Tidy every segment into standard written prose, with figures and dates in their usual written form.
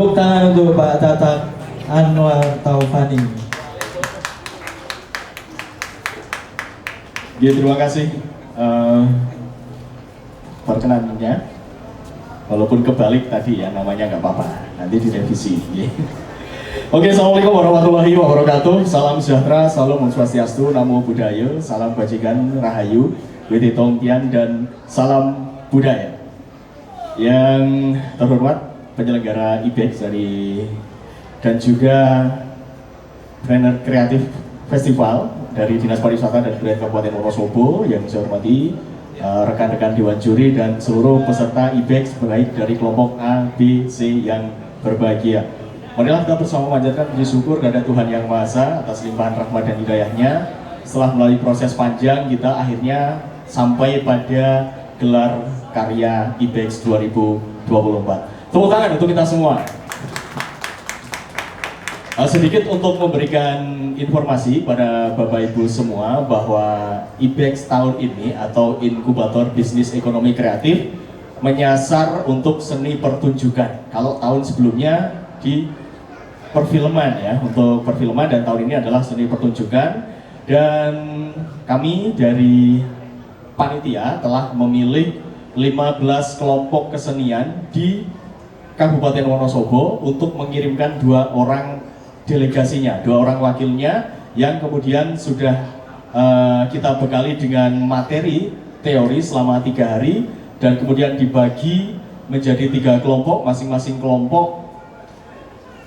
Tepuk tangan untuk Pak Tatak Anwar Taufani. Ya, terima kasih perkenannya. Walaupun kebalik tadi ya, namanya nggak apa-apa, nanti direvisi. Oke, assalamualaikum warahmatullahi wabarakatuh. Salam sejahtera, salam Om Swastiastu, Namo Buddhaya, salam Bajikan Rahayu, Witi Tongtian, dan salam budaya. Yang terhormat penyelenggara IBEX dan juga trainer kreatif festival dari Dinas Pariwisata dan Kebudayaan Kabupaten Wonosobo, yang saya hormati rekan-rekan Dewan Juri dan seluruh peserta IBEX baik dari kelompok A, B, C yang berbahagia. Marilah kita bersama memanjatkan puji syukur kepada Tuhan Yang Maha Esa atas limpahan rahmat dan hidayahnya. Setelah melalui proses panjang, kita akhirnya sampai pada gelar karya IBEX 2024. Tepuk tangan untuk kita semua. Sedikit untuk memberikan informasi pada Bapak Ibu semua bahwa IBEX tahun ini atau Inkubator Bisnis Ekonomi Kreatif menyasar untuk seni pertunjukan. Kalau tahun sebelumnya di perfilman ya, untuk perfilman, dan tahun ini adalah seni pertunjukan. Dan kami dari panitia telah memilih 15 kelompok kesenian di Kabupaten Wonosobo untuk mengirimkan 2 orang delegasinya, 2 orang wakilnya, yang kemudian sudah kita bekali dengan materi teori selama 3 hari, dan kemudian dibagi menjadi 3 kelompok, masing-masing kelompok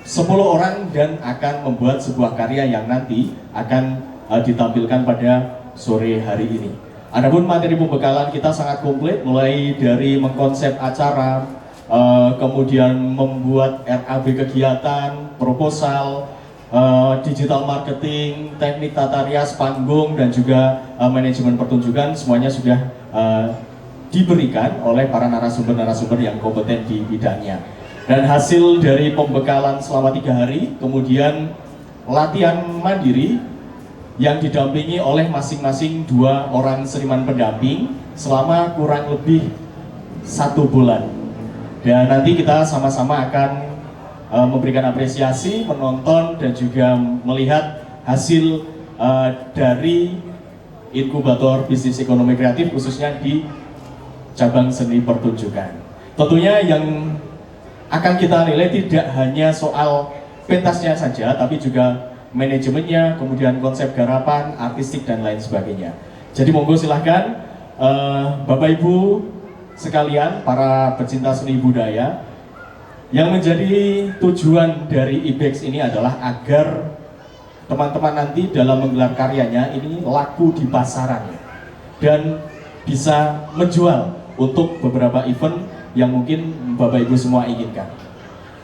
10 orang, dan akan membuat sebuah karya yang nanti akan ditampilkan pada sore hari ini. Adapun materi pembekalan kita sangat komplit, mulai dari mengkonsep acara, kemudian membuat RAB kegiatan, proposal, digital marketing, teknik tata rias panggung, dan juga manajemen pertunjukan, semuanya sudah diberikan oleh para narasumber-narasumber yang kompeten di bidangnya. Dan hasil dari pembekalan selama 3 hari, kemudian latihan mandiri yang didampingi oleh masing-masing 2 orang seniman pendamping selama kurang lebih 1 bulan. Dan nanti kita sama-sama akan memberikan apresiasi, menonton, dan juga melihat hasil dari Inkubator Bisnis Ekonomi Kreatif khususnya di cabang seni pertunjukan. Tentunya yang akan kita nilai tidak hanya soal pentasnya saja, tapi juga manajemennya, kemudian konsep garapan, artistik, dan lain sebagainya. Jadi monggo silahkan Bapak Ibu sekalian, para pecinta seni budaya, yang menjadi tujuan dari IBEX ini adalah agar teman-teman nanti dalam menggelar karyanya ini laku di pasaran dan bisa menjual untuk beberapa event yang mungkin Bapak Ibu semua inginkan.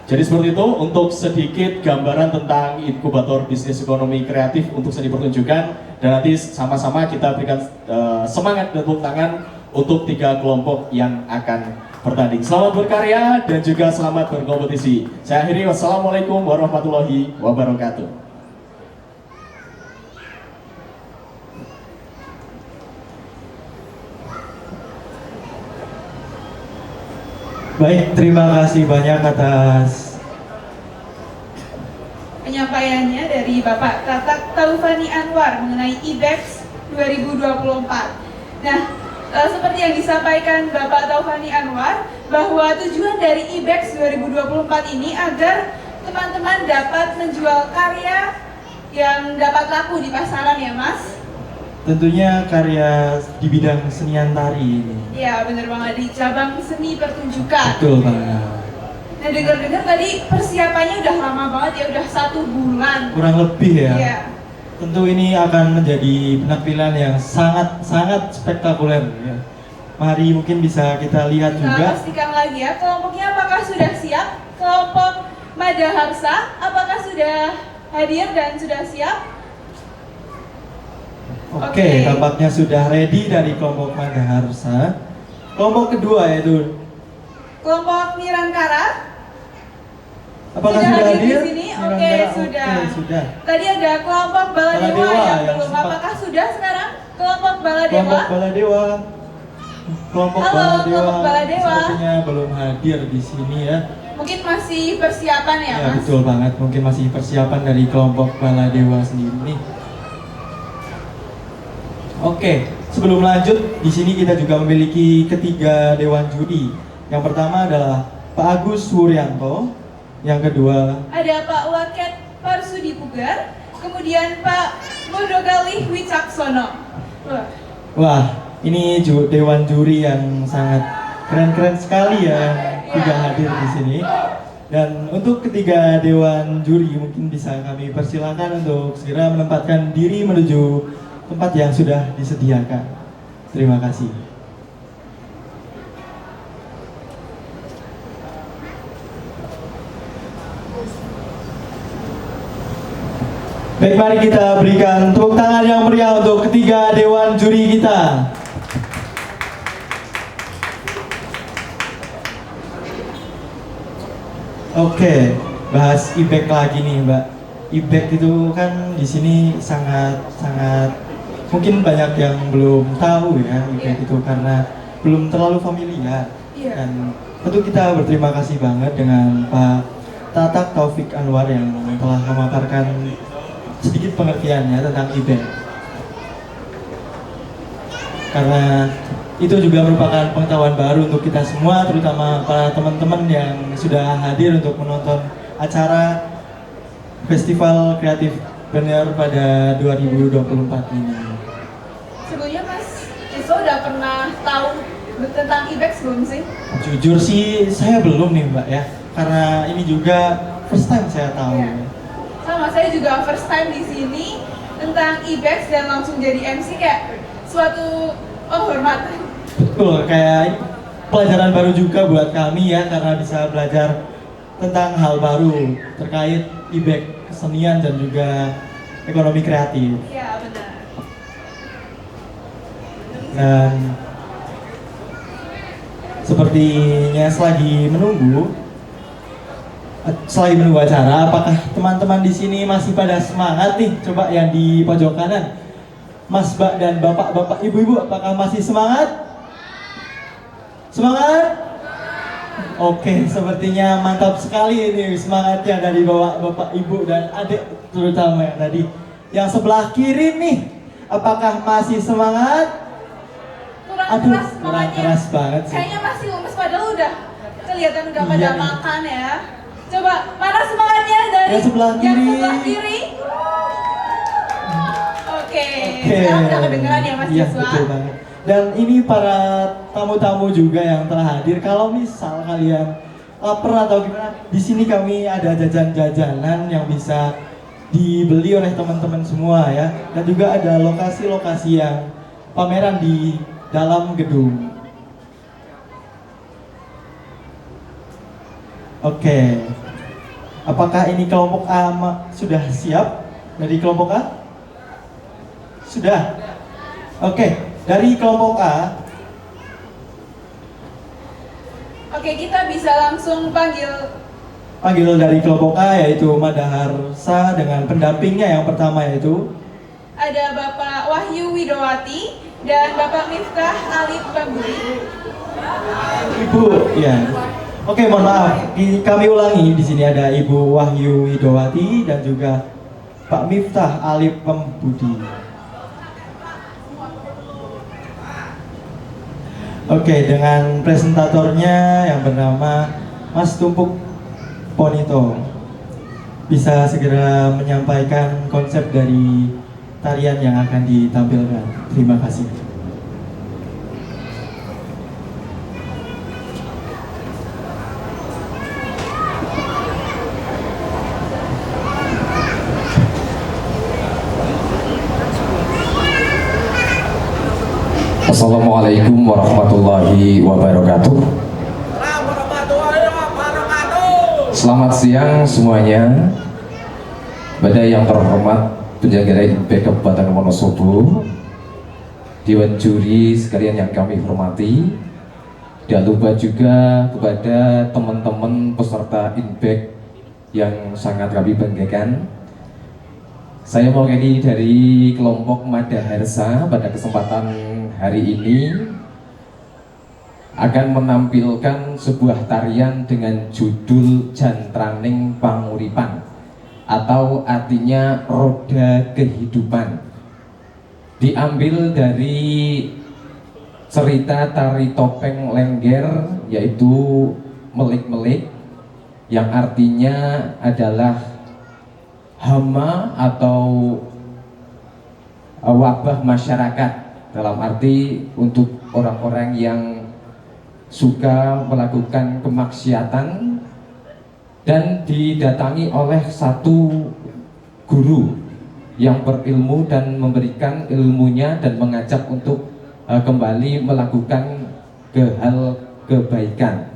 Jadi seperti itu untuk sedikit gambaran tentang Inkubator Bisnis Ekonomi Kreatif untuk seni pertunjukan, dan nanti sama-sama kita berikan semangat dan tepuk tangan untuk 3 kelompok yang akan bertanding. Selamat berkarya dan juga selamat berkompetisi. Saya akhiri, wassalamualaikum warahmatullahi wabarakatuh. Baik, terima kasih banyak atas penyampaiannya dari Bapak Tatak Taufani Anwar mengenai IBEX 2024. Nah, seperti yang disampaikan Bapak Taufani Anwar, bahwa tujuan dari IBEX 2024 ini agar teman-teman dapat menjual karya yang dapat laku di pasaran, ya Mas? tentunya karya di bidang kesenian tari ini. Ya, bener banget, di cabang seni pertunjukan. Betul banget. Nah, dengar-dengar tadi persiapannya udah lama banget ya, udah 1 bulan. Kurang lebih ya. Iya. Tentu ini akan menjadi penampilan yang sangat spektakuler ya. Mari mungkin bisa kita lihat Kita juga. pastikan lagi ya, kelompoknya apakah sudah siap? Kelompok Madaharsa, apakah sudah hadir dan sudah siap? Oke, tampaknya sudah ready dari kelompok Madaharsa. Kelompok kedua yaitu Kelompok Nirangkara, apakah sudah sudah hadir di hadir? sini? Nirangkara? Oke, sudah. Oke, sudah. Tadi ada kelompok Baladewa Baladewa yang yang belum. sempat- Apakah sudah sekarang? Kelompok Baladewa. Kelompok Baladewa. Kelompok Halo, Baladewa kelompok Baladewa. sepertinya belum hadir di sini ya. mungkin masih persiapan ya, Ya, Mas? betul banget. Mungkin masih persiapan dari kelompok Baladewa sendiri nih. Oke, sebelum lanjut, di sini kita juga memiliki ketiga dewan juri. Yang pertama adalah Pak Agus Wuryanto, yang kedua Ada Pak Waket Parsudi Pugar, kemudian Pak Modogalih Wicaksono. Wah, wah, ini dewan juri yang sangat keren-keren sekali ya, yang juga hadir di sini. Dan untuk ketiga dewan juri mungkin bisa kami persilakan untuk segera menempatkan diri menuju tempat yang sudah disediakan. Terima kasih. Baik, mari kita berikan tepuk tangan yang meriah untuk ketiga dewan juri kita. Oke, bahas IBEK lagi nih, Mbak. IBEK itu kan di sini sangat mungkin banyak yang belum tahu ya IBEK itu karena belum terlalu familiar. Iya. Dan tentu kita berterima kasih banget dengan Pak Tatak Taufik Anwar yang telah memaparkan sedikit pengertiannya tentang IBEK. Karena itu juga merupakan pengetahuan baru untuk kita semua, terutama para teman-teman yang sudah hadir untuk menonton acara Festival Kreatif Bener pada 2024 ini. Sebelumnya Mas Iswa udah pernah tahu tentang IBEX belum sih? Jujur sih saya belum nih Mbak ya, karena ini juga first time saya tahu. Iya. Sama saya juga first time di sini tentang IBEX dan langsung jadi MC kayak suatu penghormatan. Betul, kayak pelajaran baru juga buat kami ya, karena bisa belajar tentang hal baru terkait IBEK kesenian dan juga ekonomi kreatif. Iya benar. Dan sepertinya selagi menunggu acara, apakah teman-teman di sini masih pada semangat nih? Coba yang di pojok kanan, Mas, Mbak, dan Bapak-bapak, Ibu-ibu, apakah masih semangat? Semangat? Oke, sepertinya mantap sekali ini semangatnya dari Bapak, Ibu, dan adik terutama yang tadi. Yang sebelah kiri nih, apakah masih semangat? Kurang Aduh, keras kurang makanya. keras banget sih. Kayaknya masih lemes padahal udah kelihatan udah pada Iya nih. makan ya. Coba mana semangatnya dari Yang sebelah kiri. Oke, sekarang udah kedengeran ya Mas Iya, Yuswa? betul banget. Dan ini para tamu-tamu juga yang telah hadir. Kalau misal kalian lapar atau gimana, di sini kami ada jajan-jajanan yang bisa dibeli oleh teman-teman semua ya. Dan juga ada lokasi-lokasi yang pameran di dalam gedung. Oke. Apakah ini kelompok A sudah siap? Dari kelompok A? Sudah. Oke, dari kelompok A. Oke, kita bisa langsung panggil Dari kelompok A yaitu Madaharsa dengan pendampingnya. Yang pertama yaitu ada Bapak Wahyu Widowati dan Bapak Miftah Alif Pembuli. Ibu, ya. Oke, mohon maaf. Kami ulangi, di sini ada Ibu Wahyu Widowati dan juga Pak Miftah Alif Pembudi. Oke, dengan presentatornya yang bernama Mas Tumpuk Ponito. Bisa segera menyampaikan konsep dari tarian yang akan ditampilkan. Terima kasih. Assalamualaikum warahmatullahi wabarakatuh. Selamat siang semuanya. Pada yang terhormat penjaga IBEK Kabupaten Wonosobo, Dewan Juri sekalian yang kami hormati, tidak lupa juga kepada teman-teman peserta IBEK yang sangat kami banggakan. Saya mewakili dari kelompok Madaharsa pada kesempatan hari ini akan menampilkan sebuah tarian dengan judul Jantraning Panguripan, atau artinya roda kehidupan. Diambil dari cerita tari topeng Lengger, yaitu Melik-Melik, yang artinya adalah hama atau wabah masyarakat, dalam arti untuk orang-orang yang suka melakukan kemaksiatan dan didatangi oleh satu guru yang berilmu dan memberikan ilmunya dan mengajak untuk kembali melakukan hal kebaikan.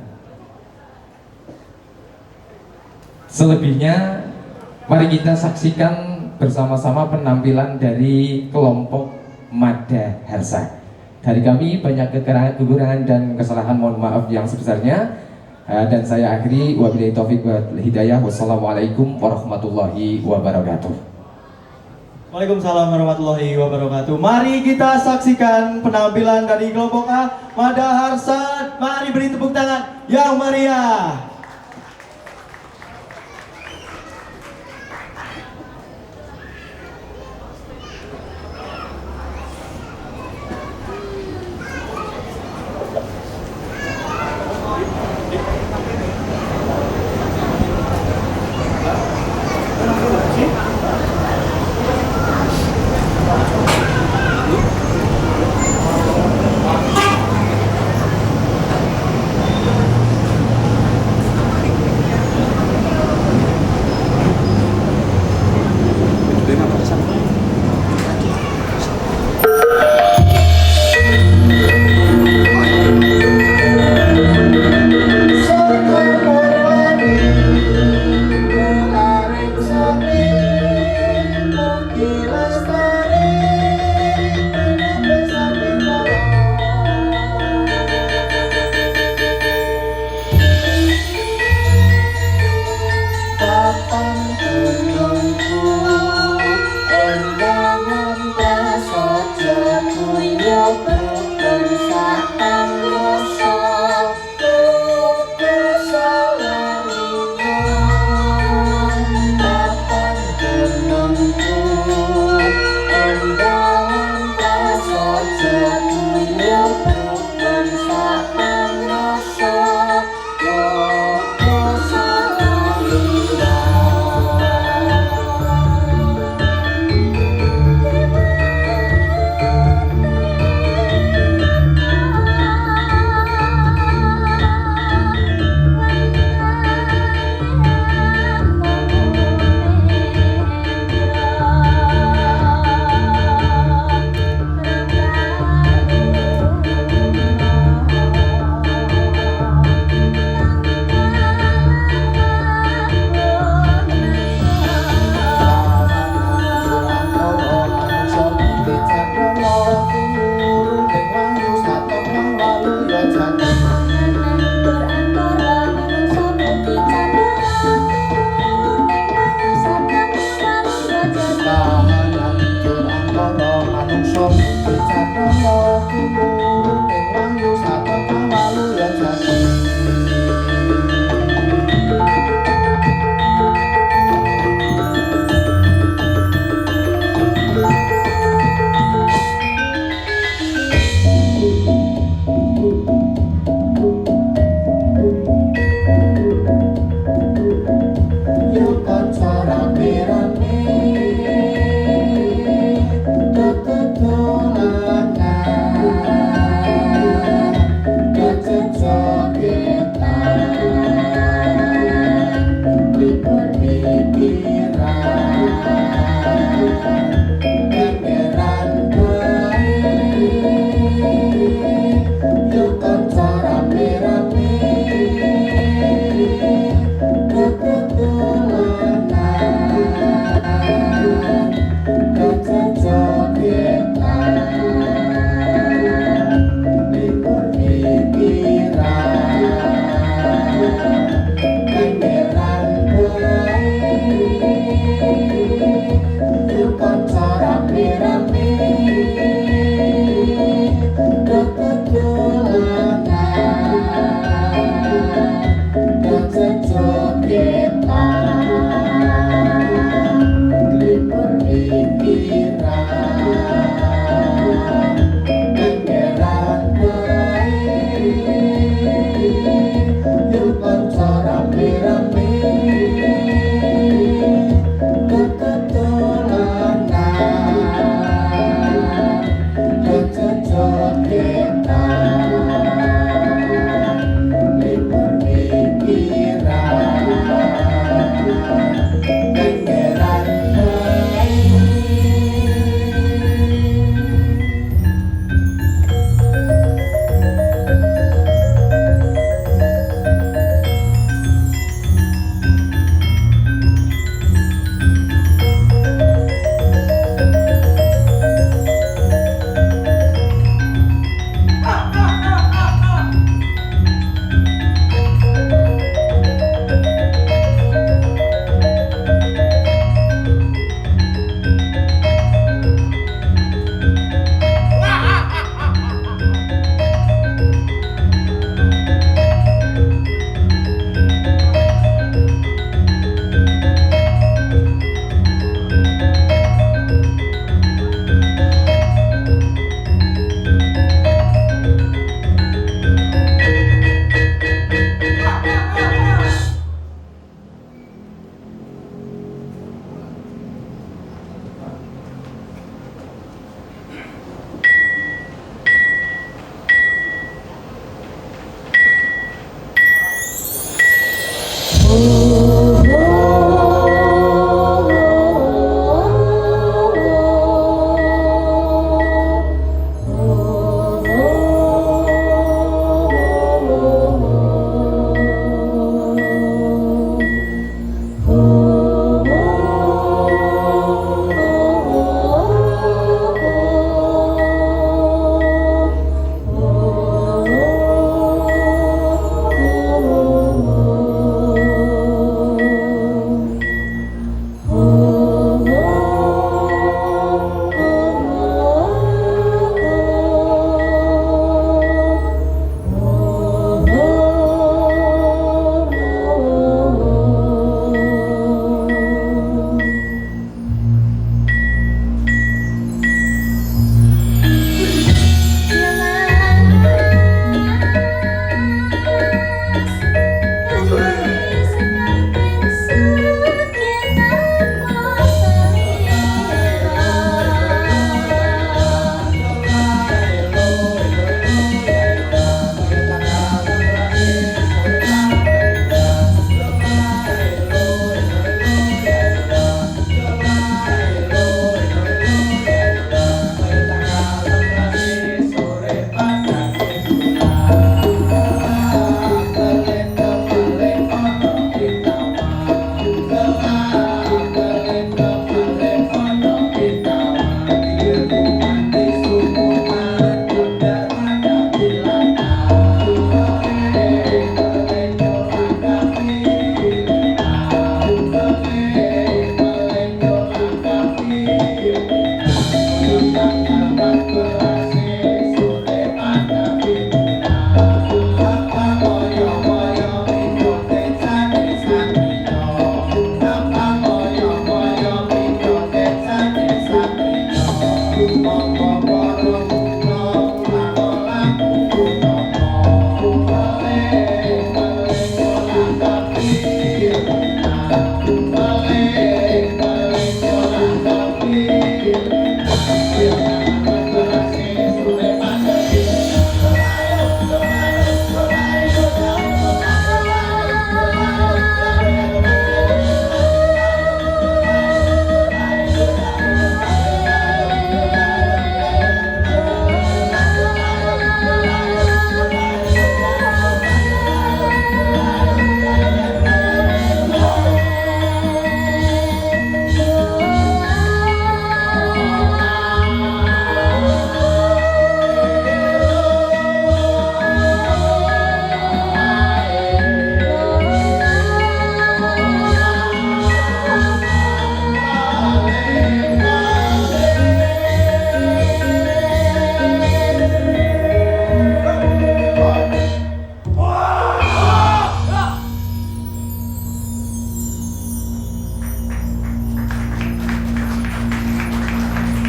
Selebihnya mari kita saksikan bersama-sama penampilan dari kelompok Madaharsa. Dari kami banyak kekurangan dan kesalahan, mohon maaf yang sebesarnya. Dan saya akhiri, wabillahi taufiq wal hidayah. Wassalamualaikum warahmatullahi wabarakatuh. Waalaikumsalam warahmatullahi wabarakatuh. Mari kita saksikan penampilan dari kelompok A Madaharsa. Mari beri tepuk tangan yang meriah.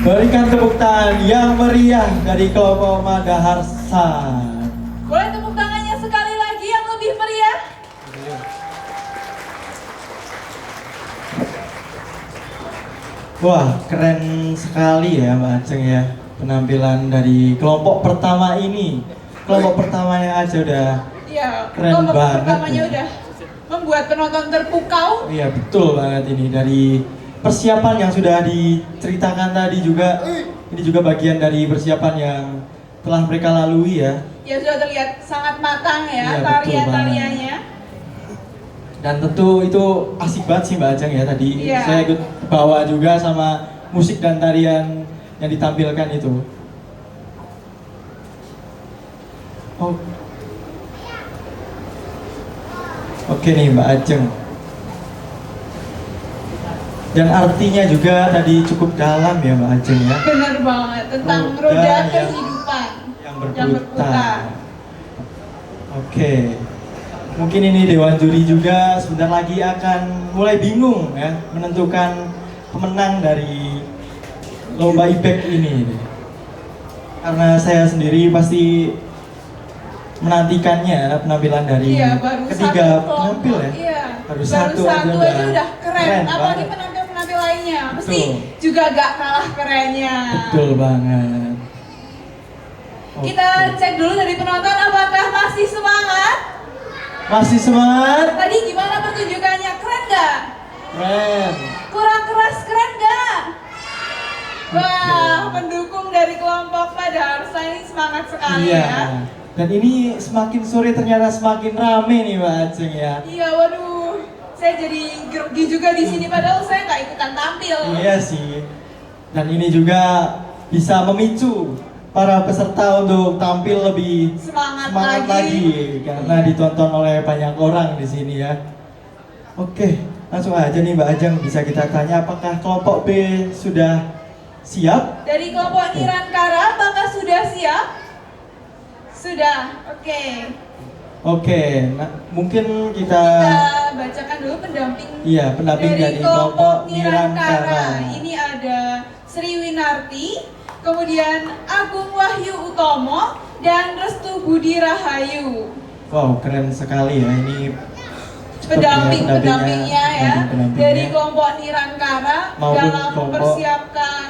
Berikan tepuk tangan yang meriah dari kelompok Madaharsa. Boleh tepuk tangannya sekali lagi yang lebih meriah? Wah, keren sekali ya Mbak Ajeng ya, penampilan dari kelompok pertama ini. Kelompok pertamanya aja udah Iya, keren kelompok banget pertamanya ya. udah membuat penonton terpukau. Iya betul banget ini, dari persiapan yang sudah diceritakan tadi juga. Ini juga bagian dari persiapan yang telah mereka lalui ya. Ya sudah terlihat sangat matang Iya, ya betul tarian-tariannya. Dan tentu itu asik banget sih Mbak Ajeng ya tadi. Iya. Saya ikut bawa juga sama musik dan tarian yang ditampilkan itu. Oh. Oke nih Mbak Ajeng. Dan artinya juga tadi cukup dalam ya Mbak Ajeng ya. Benar banget, tentang Roda roda yang- kehidupan Yang berputar. Oke. Mungkin ini Dewan Juri juga sebentar lagi akan mulai bingung ya menentukan pemenang dari lomba IBEK ini. Karena saya sendiri pasti menantikannya penampilan dari Iya, baru ketiga satu kelompok. penampil ya. Iya, Baru satu aja udah keren. Apalagi banget. penampil-penampil lainnya, pasti Betul. juga gak kalah kerennya. Betul banget. Kita Oke. cek dulu dari penonton apakah masih semangat? Masih semangat? Tadi gimana pertunjukannya? Keren gak? Keren. Kurang keras keren gak? Wah, Oke. pendukung dari kelompok Madaharsa ini semangat sekali Iya. ya. Dan ini semakin sore ternyata semakin rame nih Mbak Ajeng ya. Iya, waduh, saya jadi grogi juga di sini padahal saya nggak ikutan tampil. Iya sih. Dan ini juga bisa memicu para peserta untuk tampil lebih Semangat lagi karena ditonton oleh banyak orang di sini ya. Oke, langsung aja nih Mbak Ajeng, bisa kita tanya apakah kelompok B sudah siap? Dari kelompok Nirantara, apakah sudah siap? Sudah, oke. Oke, nah, mungkin Kita kita bacakan dulu pendamping. iya pendamping dari kelompok Nirantara. Ini ada Sri Winarti, kemudian Agung Wahyu Utomo, dan Restu Budi Rahayu. Wow, keren sekali ya ini. Pendampingnya ya pendamping-pendampingnya. dari kelompok Nirantara Maupun dalam kelompok- mempersiapkan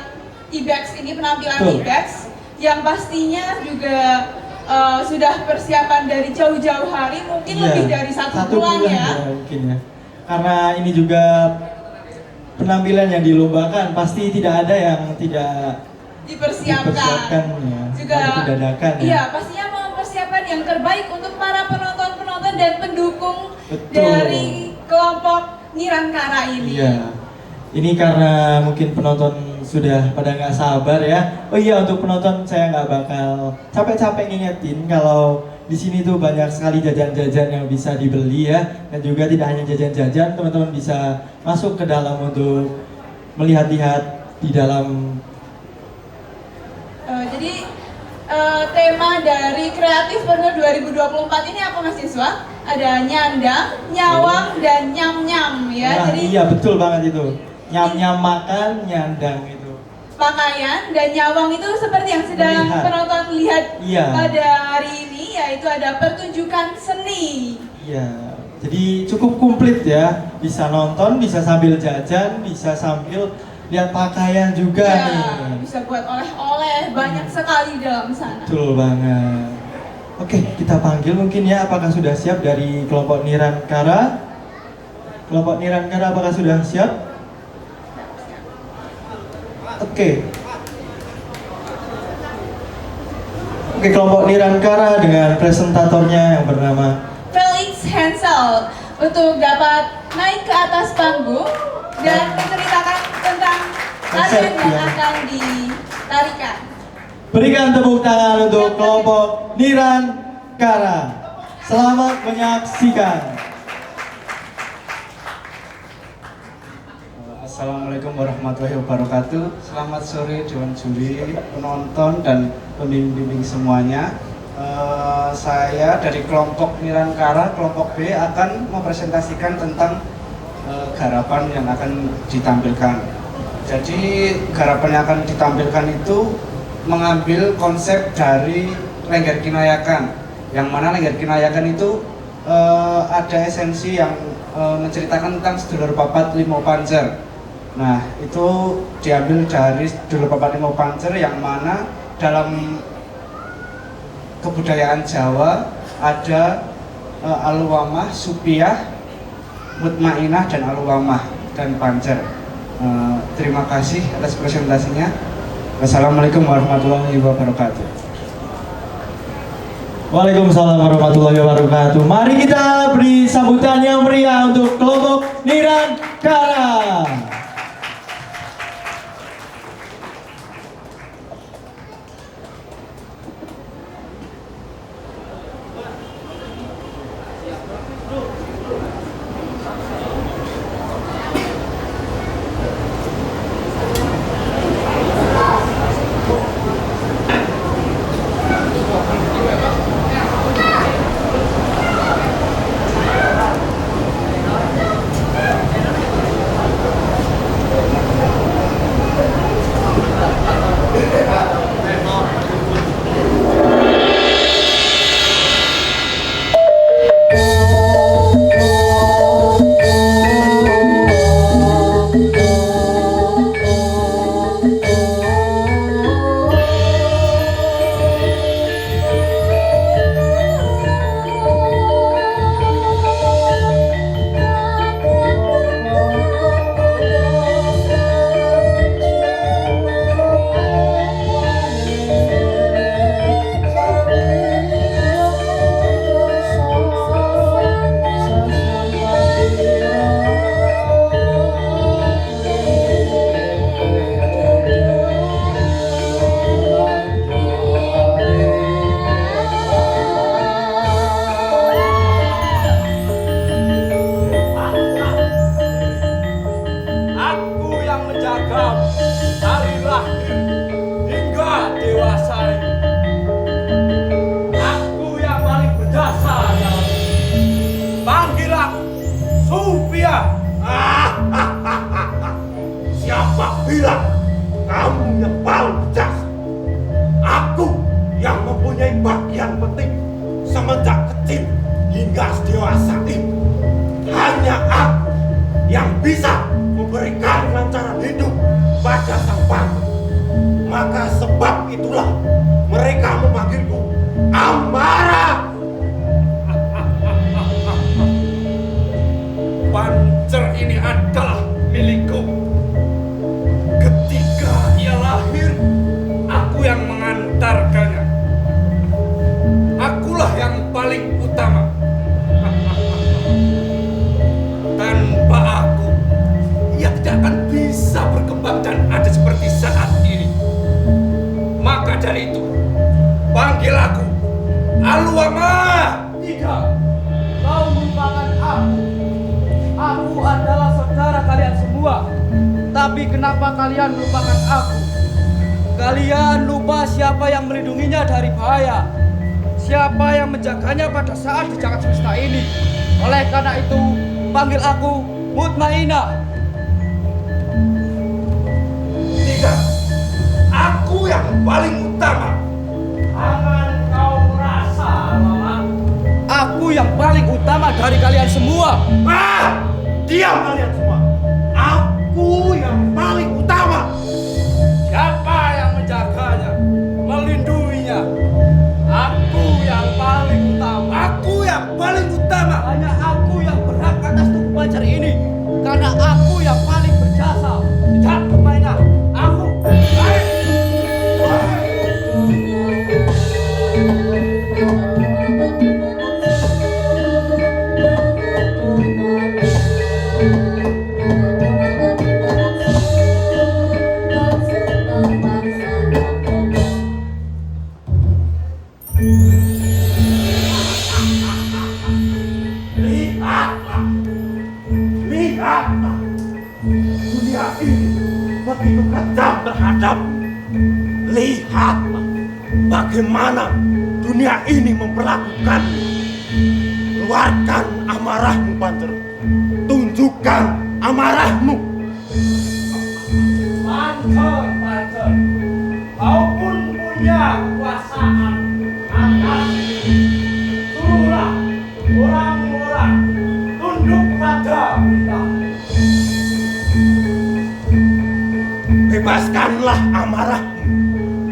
IBEX ini, penampilan Betul. IBEX yang pastinya juga sudah persiapan dari jauh-jauh hari, mungkin Iya, lebih dari satu bulan ya. mungkin ya. Karena ini juga penampilan yang dilombakan pasti tidak ada yang tidak dipersiapkan ya. Juga Atau dadakan ya. iya, pastinya mempersiapkan yang terbaik untuk para penonton-penonton dan pendukung Betul. dari kelompok Nirantara ini. Iya. Ini karena mungkin penonton sudah pada nggak sabar ya. Oh iya, untuk penonton saya nggak bakal capek-capek ngingetin kalau di sini tuh banyak sekali jajan-jajan yang bisa dibeli ya. Dan juga tidak hanya jajan-jajan, teman-teman bisa masuk ke dalam untuk melihat-lihat di dalam. Jadi tema dari Kreatif Partner 2024 ini apa Mas Yuswa? Ada nyandang, nyawang, dan nyam-nyam ya. Nah, Jadi iya betul banget itu. Nyam-nyam makan, nyandang itu. pakaian dan nyawang itu seperti yang sedang Melihat. penonton lihat Iya. pada hari ini, yaitu ada pertunjukan seni. Iya. Jadi cukup komplit ya. Bisa nonton, bisa sambil jajan, bisa sambil lihat pakaian juga Ya, nih. bisa buat oleh-oleh, banyak sekali dalam sana. Betul banget. Oke, kita panggil mungkin ya, apakah sudah siap dari kelompok Nirantara? Kelompok Nirantara apakah sudah siap? Oke. Oke, kelompok Nirantara dengan presentatornya yang bernama Felix Hensel untuk dapat naik ke atas panggung dan menceritakan tentang tarian yang ya. akan ditarikan. Berikan tepuk tangan untuk kelompok Nirantara. Selamat menyaksikan. Assalamualaikum warahmatullahi wabarakatuh. Selamat sore Dewan Juri, penonton dan pembimbing semuanya. Saya dari kelompok Nirantara, kelompok B akan mempresentasikan tentang garapan yang akan ditampilkan. Jadi garapan yang akan ditampilkan itu mengambil konsep dari Lengger Kinayakan, yang mana Lengger Kinayakan itu ada esensi yang menceritakan tentang sedulur papat limo pancer. Nah, itu diambil dari sedulur papat limo pancer, yang mana dalam kebudayaan Jawa ada Aluwamah, Supiah, Mutmainah, dan Aluwamah dan Pancer. Terima kasih atas presentasinya. Wassalamualaikum warahmatullahi wabarakatuh. Waalaikumsalam warahmatullahi wabarakatuh. Mari kita beri sambutan yang meriah untuk kelompok Nirantara. Siapa bilang kamu yang paling bijak? Aku yang mempunyai bagian penting semenjak kecil hingga dewasa ini. Hanya aku yang bisa memberikan kelancaran hidup pada sang bangsa. Maka sebab itulah mereka memanggilku Amara. Pancer ini adalah milikku. Ketika ia lahir, aku yang mengantarkannya. Akulah yang paling utama. Tanpa aku, ia tidak akan bisa berkembang dan ada seperti saat ini. Maka dari itu, panggil aku Aluwamah. Tidak, kau merupakan aku. Aku adalah saudara kalian semua. Tapi kenapa kalian melupakan aku? Kalian lupa siapa yang melindunginya dari bahaya, siapa yang menjaganya pada saat di jagat semesta ini. Oleh karena itu, panggil aku Mutmainah. Tidak, aku yang paling utama. Jangan kau merasa, Mama. Aku yang paling utama dari kalian semua. Diam kalian semua. Aku yang paling utama. Siapa yang menjaganya, melindunginya? Aku yang paling utama. Aku yang paling utama. Hanya aku yang berhak atas tubuh pancar ini, karena aku yang paling berjasa. Tidak Mutmainah, aku. Lihatlah, dunia ini begitu kejam terhadap. Lihatlah bagaimana dunia ini memperlakukan. Keluarkan amarahmu, Pancer. Tunjukkan amarahmu. Pancer. Kau pun punya kekuasaan atas ini. Suruhlah orang-orang tunduk pada kita. Bebaskanlah amarahmu.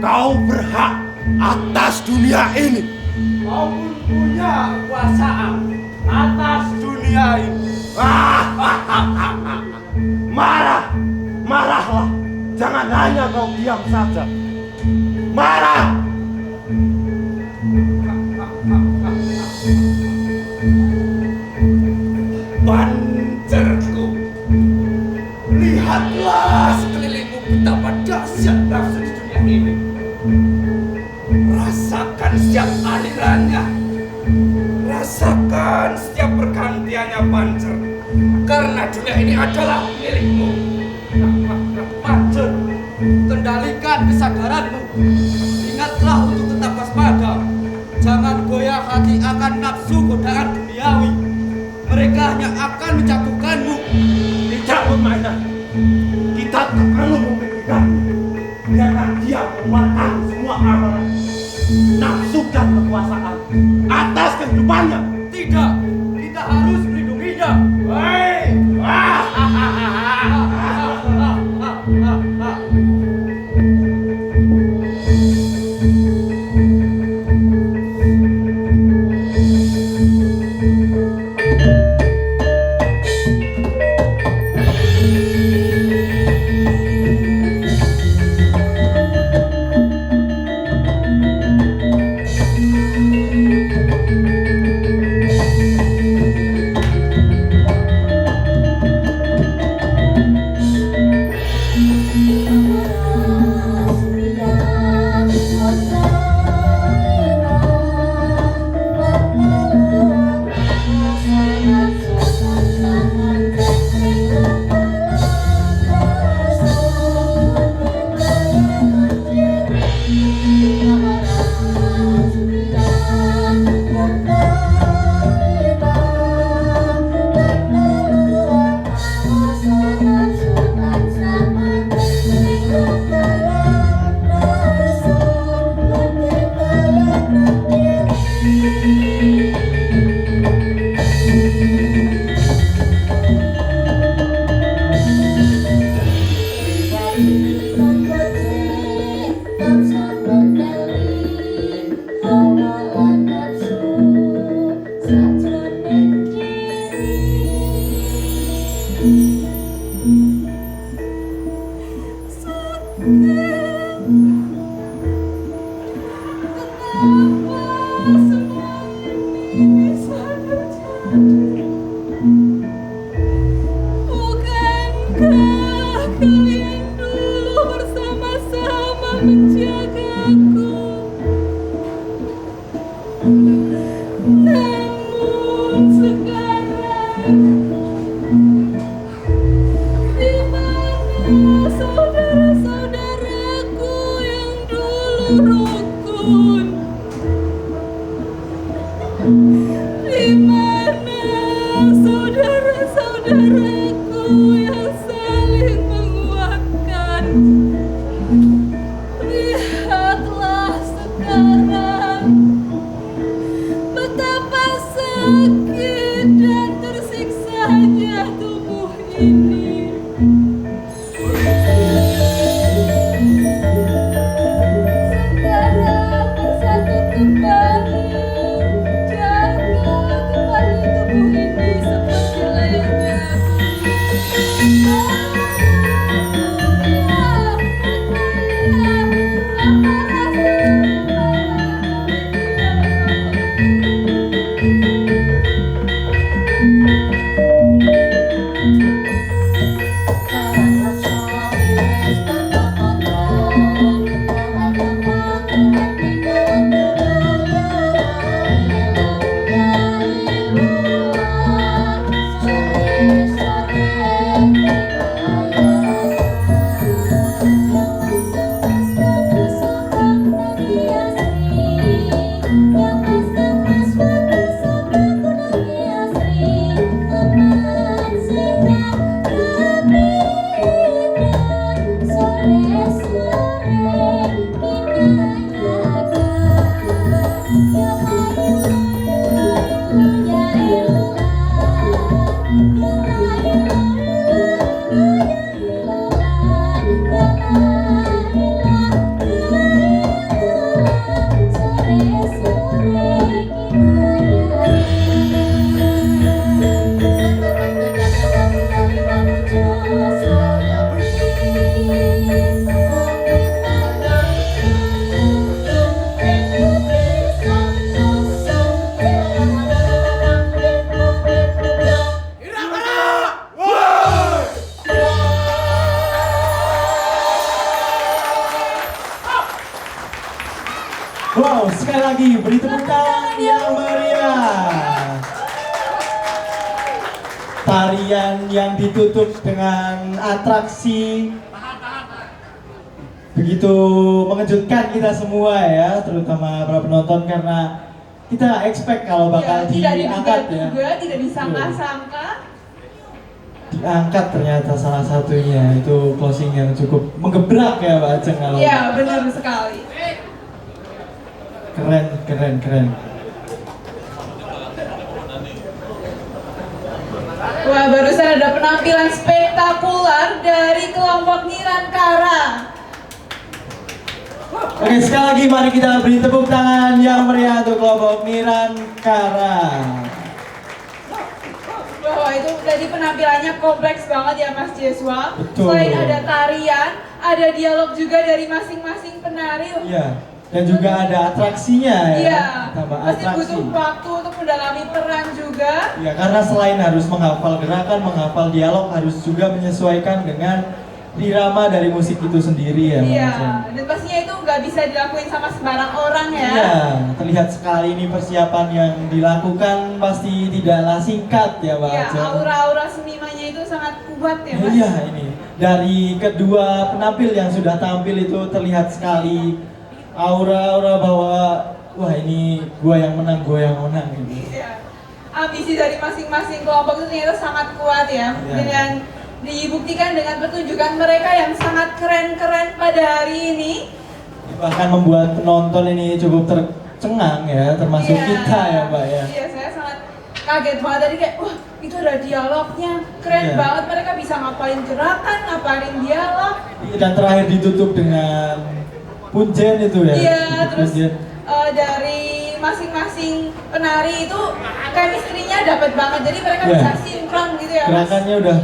Kau berhak atas dunia ini. Kau pun punya kekuasaan atas dunia ini. Marah, marahlah. Jangan hanya kau diam saja. Marah. Pancerku, lihatlah sekelilingmu betapa dahsyat nafsu di dunia ini. Rasakan setiap alirannya, rasakan setiap pergantiannya pancer. Karena dunia ini adalah milikmu. Pancer, kendalikan kesadaranmu. Ingatlah untuk tetap waspada. Jangan goyah hati akan nafsu godaan duniawi. Mereka hanya akan menjatuhkanmu. Tidak bermainan. Kita tak perlu memikirkannya. Biarkan dia mengeluarkan semua amarah, nafsu dan kekuasaan atas kehidupannya. Tidak, kita harus melindunginya. Hei! Bukankah kalian dulu bersama-sama menjagaku? Namun sekarang, di mana saudara-saudaraku yang dulu rukun? Di mana saudara-saudaraku yang saling menguatkan? Lihatlah sekarang betapa sakit dan tersiksanya tubuh ini. Sekarang bersatu kembali, jaga kembali tubuh ini seperti layaknya. Sore lagi beri tepuk tangan yang meriah. Tarian yang ditutup dengan atraksi begitu mengejutkan kita semua ya, terutama para penonton karena kita expect kalau bakal tidak diangkat ya. diduga, tidak disangka-sangka. Diangkat ternyata salah satunya itu closing yang cukup menggebrak ya Mbak Ajeng kalau. Iya, benar sekali. Keren. Wah, barusan ada penampilan spektakuler dari kelompok Nirantara. Oke, sekali lagi mari kita beri tepuk tangan yang meriah untuk kelompok Nirantara. Wah, itu tadi penampilannya kompleks banget ya Mas Jeswa. Betul. Selain ada tarian, ada dialog juga dari masing-masing penari. Iya, dan juga ada atraksinya ya. Iya, Tambah pasti atraksi. butuh waktu untuk mendalami peran juga. Ya, karena selain harus menghafal gerakan, menghafal dialog, harus juga menyesuaikan dengan irama dari musik itu sendiri ya, Mbak Iya, Ajeng. dan pastinya itu nggak bisa dilakuin sama sembarang orang ya. Iya, terlihat sekali ini persiapan yang dilakukan pasti tidaklah singkat ya, Mbak Iya, Ajeng. aura-aura senimanya itu sangat kuat ya Mas. Iya, ini dari kedua penampil yang sudah tampil itu terlihat sekali aura-aura bahwa wah ini gua yang menang gitu. Iya. Ambisi dari masing-masing kelompok itu ternyata sangat kuat ya. Iya. Dengan dibuktikan dengan pertunjukan mereka yang sangat keren-keren pada hari ini. Bahkan membuat penonton ini cukup tercengang ya, termasuk Iya. kita ya, Mbak ya. Iya, saya sangat kaget banget tadi kayak wah itu ada dialognya, keren Iya. banget, mereka bisa ngapalin gerakan, ngapalin dialog. Dan terakhir ditutup dengan punjen itu ya. Iya, Ditutup terus punjen. dari masing-masing penari itu chemistry-nya dapat banget, jadi mereka Iya. bisa sinkron gitu ya Mas. Gerakannya udah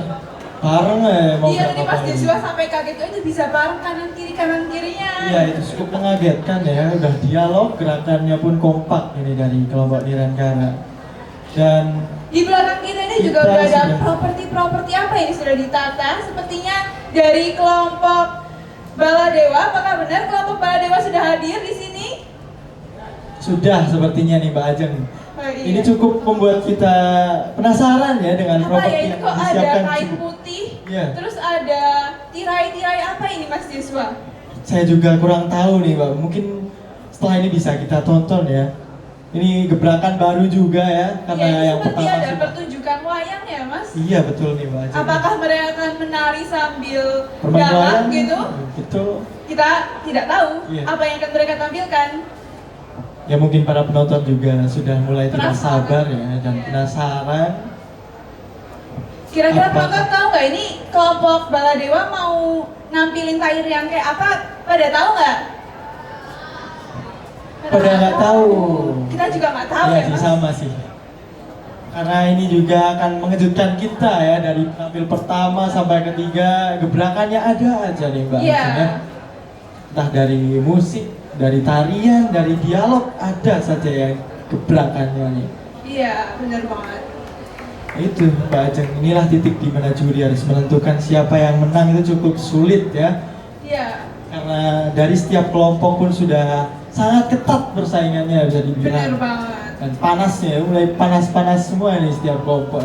bareng ya mau Iya, tadi Mas ngapain. Joshua sampai kaget itu bisa bareng kanan kirinya. Iya, itu cukup mengagetkan ya. Udah dialog, gerakannya pun kompak ini dari kelompok Nirantara. Dan Di belakang kita ini juga Kita udah ada sudah- properti apa ini sudah ditata, sepertinya dari kelompok Baladewa. Apakah benar kelompok Baladewa sudah hadir di sini? sudah sepertinya nih Mbak Ajeng. Oh, iya. Ini cukup membuat kita penasaran ya dengan Apa properti ya ini yang kok ada disiapkan kain cukup. putih, Iya. terus ada tirai-tirai apa ini Mas Joshua? Saya juga kurang tahu nih Mbak. Mungkin setelah ini bisa kita tonton ya. Ini gebrakan baru juga ya, karena Iya, ini yang seperti pertama ada sudah. pertunjukan wayang ya Mas? Iya betul nih Mbak Ajeng. Apakah mereka akan menari sambil Permain dalam wayang gitu? Betul. Kita tidak tahu Iya. apa yang akan mereka tampilkan. Ya mungkin para penonton juga sudah mulai tidak Penasaran. sabar ya dan Iya. penasaran. Kira-kira Apa? penonton tahu nggak ini kelompok Baladewa mau nampilin tarian kayak apa? Pada tahu nggak? Pada nggak tahu. Kita juga nggak tahu Ya ya sih Mas. sama sih. Karena ini juga akan mengejutkan kita ya dari tampil pertama sampai ketiga gebrakannya ada aja nih Mbak. Iya. Ajeng, ya. Entah dari musik, dari tarian, dari dialog ada saja yang gebrakannya nih. Iya, benar banget. Itu Mbak Ajeng, inilah titik di mana juri harus menentukan siapa yang menang itu cukup sulit ya. Iya, Karena dari setiap kelompok pun sudah sangat ketat persaingannya bisa benar dibilang. banget. Dan panasnya, mulai panas-panas semua ini setiap kelompok.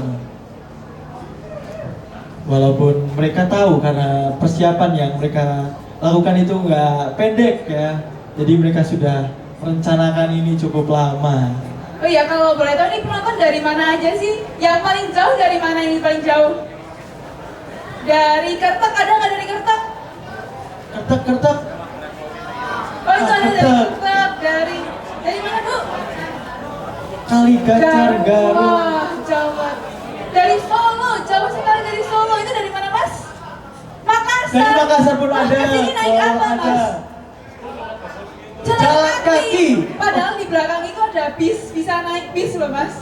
Walaupun mereka tahu karena persiapan yang mereka lakukan itu nggak pendek ya. Jadi mereka sudah merencanakan ini cukup lama. Oh iya, kalau boleh tahu nih penonton dari mana aja sih? Yang paling jauh dari mana ini paling jauh? Dari Kertek, ada nggak dari Kertek? Kertek-kertek. Oh itu ada dari Kertek. Kertek, dari mana Bu? Kali Gacar Garut. Wah, jauh banget. Dari Solo, jauh sekali dari Solo. Itu dari mana Mas? Makassar. Dari Makassar pun Wah, ada. kesini naik Oh, apa ada. Mas? Jalan kaki. Padahal di belakang itu ada bis, bisa naik bis loh Mas.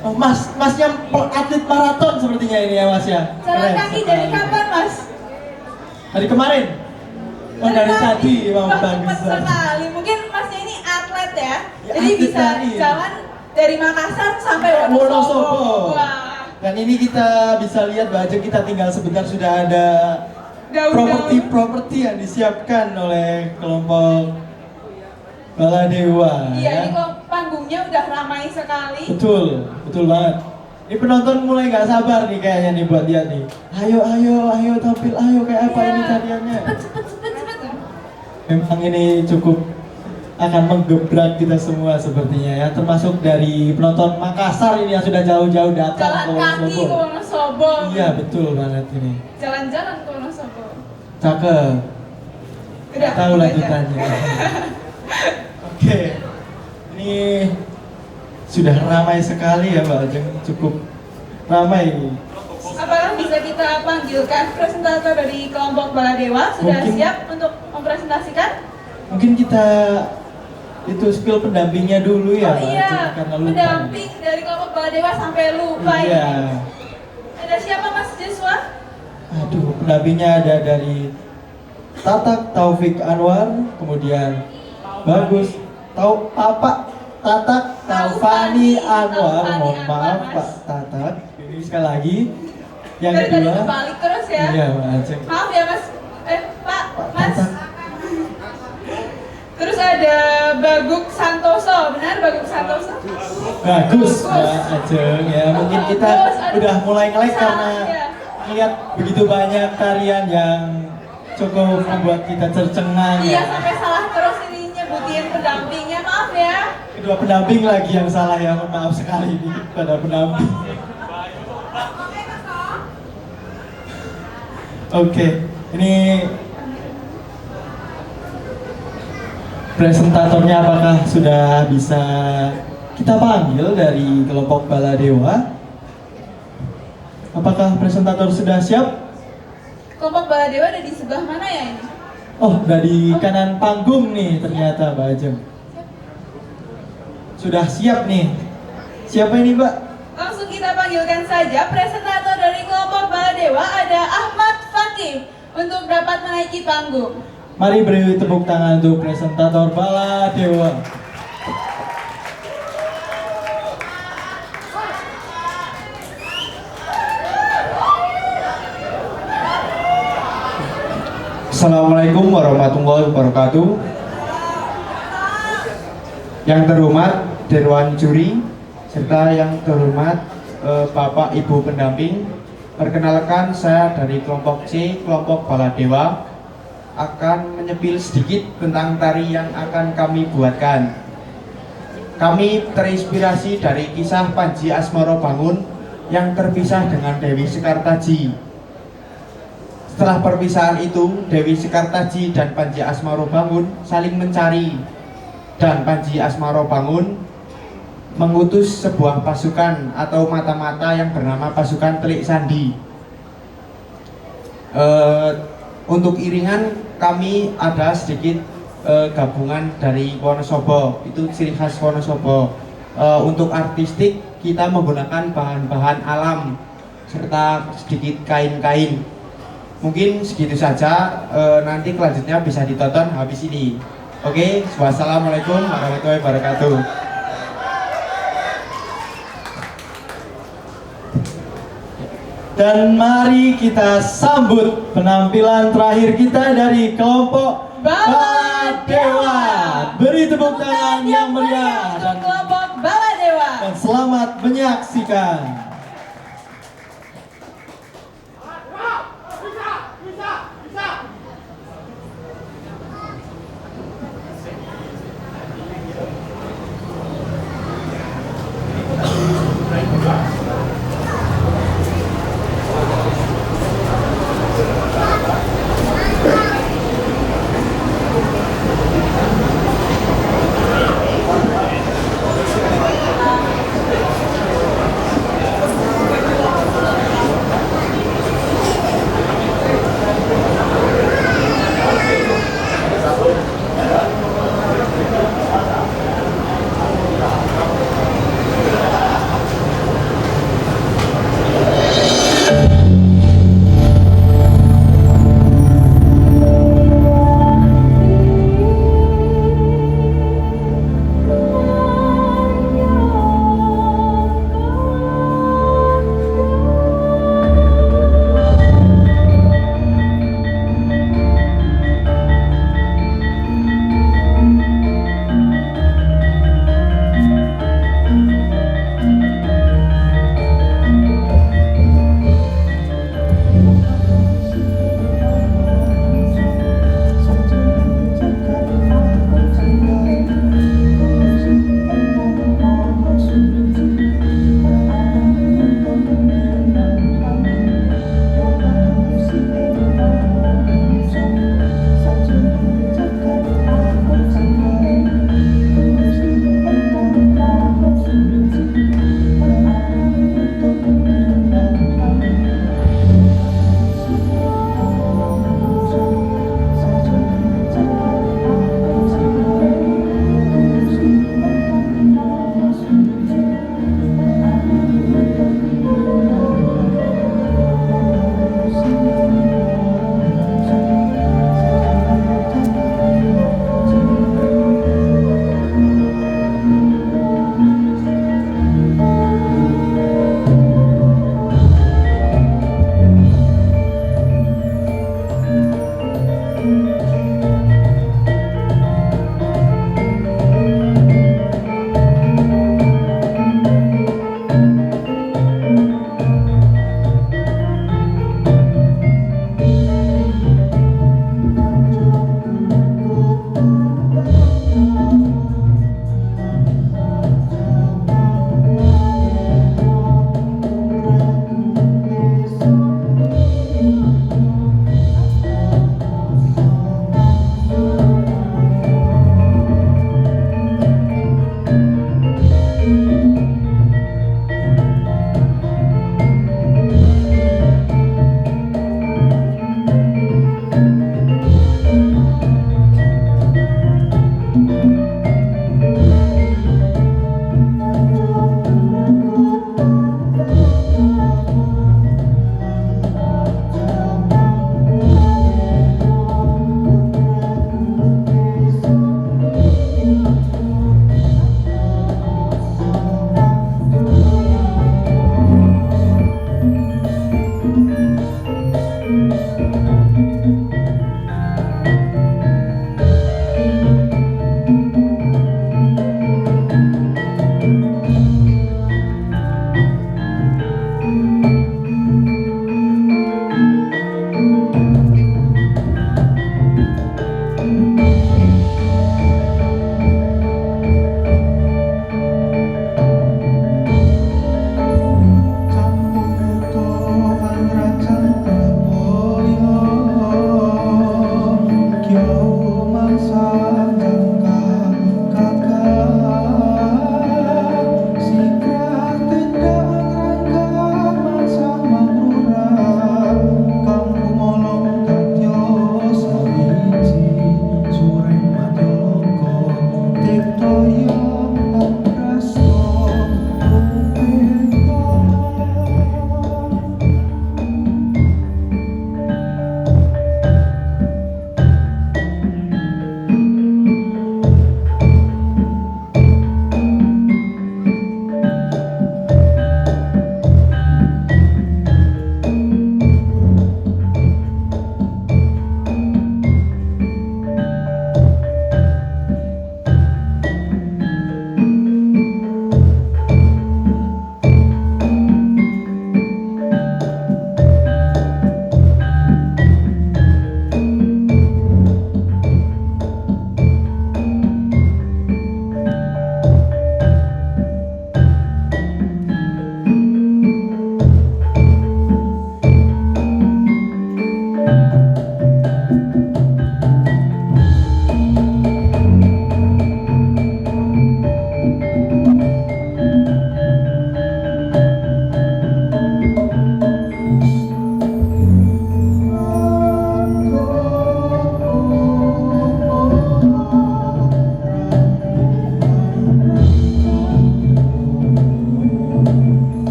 Oh, masnya atlet maraton sepertinya ini ya Mas ya. Jalan Keren kaki sekali. dari kapan Mas? Dari kemarin. Oh dari tadi memang Wah, bagus. cepat sekali. Mungkin Masnya ini atlet ya. Ya, Jadi atlet bisa tadi. jalan dari Makassar sampai Wonosobo. Wonosobo. Wah. Dan ini kita bisa lihat Mbak Ajeng, kita tinggal sebentar sudah ada Daun-daun. properti yang disiapkan oleh kelompok Baladewa. Iya, ya. ini kok panggungnya udah ramai sekali. Betul, betul banget. Ini penonton mulai nggak sabar nih kayaknya nih buat dia nih. Ayo tampil, ayo kayak apa Iya. ini tariannya. Cepet. Memang ini cukup akan menggebrak kita semua sepertinya ya, termasuk dari penonton Makassar ini yang sudah jauh-jauh datang Jalan ke kaki ke Wonosobo. Wonosobo. Iya betul banget ini. Jalan-jalan ke Wonosobo. Cakep. Udah, Tahu itu aja. lanjutannya. Oke, ini sudah ramai sekali ya Mbak Ajeng, cukup ramai. Apakah bisa kita panggilkan presentator dari kelompok Baladewa? Sudah Mungkin. siap untuk mempresentasikan? Mungkin kita itu spill pendampingnya dulu ya Oh Mbak iya, Ajeng, karena lupa. pendamping dari kelompok Baladewa sampai lupa Iya. ini. Ada siapa Mas Joshua? Aduh, pendampingnya ada dari Tatak Taufik Anwar, kemudian Bagus Tatak Taufani Anwar. Mohon maaf Pak Tatak. Ini sekali lagi. Yang Dari tadi kedua. kebalik terus ya. Iya Mbak Ajeng. Maaf ya Mas. Pak, Mas. Tatak. Terus ada Baguk Santoso, benar Baguk Santoso? Bagus Mbak Ajeng ya. Mungkin kita Bagus, aduh. udah mulai nge-lag Salah, karena ya. melihat begitu banyak tarian yang cukup membuat kita tercengang. Iya, ya. sampai salah terus ini nyebutin pendampingnya, maaf ya. Kedua pendamping lagi yang salah ya, mohon maaf sekali nih pada pendamping. Oke, ini presentatornya apakah sudah bisa kita panggil dari kelompok Baladewa? Apakah presentator sudah siap? Kelompok Baladewa ada di sebelah mana ya ini? Oh, dari kanan panggung nih ternyata Mbak Ajeng. Sudah siap nih. Siapa ini Mbak? Langsung kita panggilkan saja presentator dari kelompok Baladewa, ada Ahmad Fakih untuk dapat menaiki panggung. Mari beri tepuk tangan untuk presentator Baladewa. Assalamualaikum warahmatullahi wabarakatuh. Yang terhormat Dewan Juri serta yang terhormat Bapak Ibu pendamping, perkenalkan saya dari kelompok C, kelompok Baladewa, akan menyepil sedikit tentang tari yang akan kami buatkan. Kami terinspirasi dari kisah Panji Asmoro Bangun yang terpisah dengan Dewi Sekartaji. Setelah perpisahan itu, Dewi Sekartaji dan Panji Asmoro Bangun saling mencari, dan Panji Asmoro Bangun mengutus sebuah pasukan atau mata-mata yang bernama pasukan Telik Sandi. Untuk iringan kami ada sedikit gabungan dari Wonosobo, itu ciri khas Wonosobo. Untuk artistik kita menggunakan bahan-bahan alam serta sedikit kain-kain. Mungkin segitu saja, nanti kelanjutnya bisa ditonton habis ini. Oke, wassalamualaikum warahmatullahi wabarakatuh. Dan mari kita sambut penampilan terakhir kita dari kelompok Baladewa. Beri tepuk tangan yang meriah untuk dan kelompok Baladewa. selamat menyaksikan.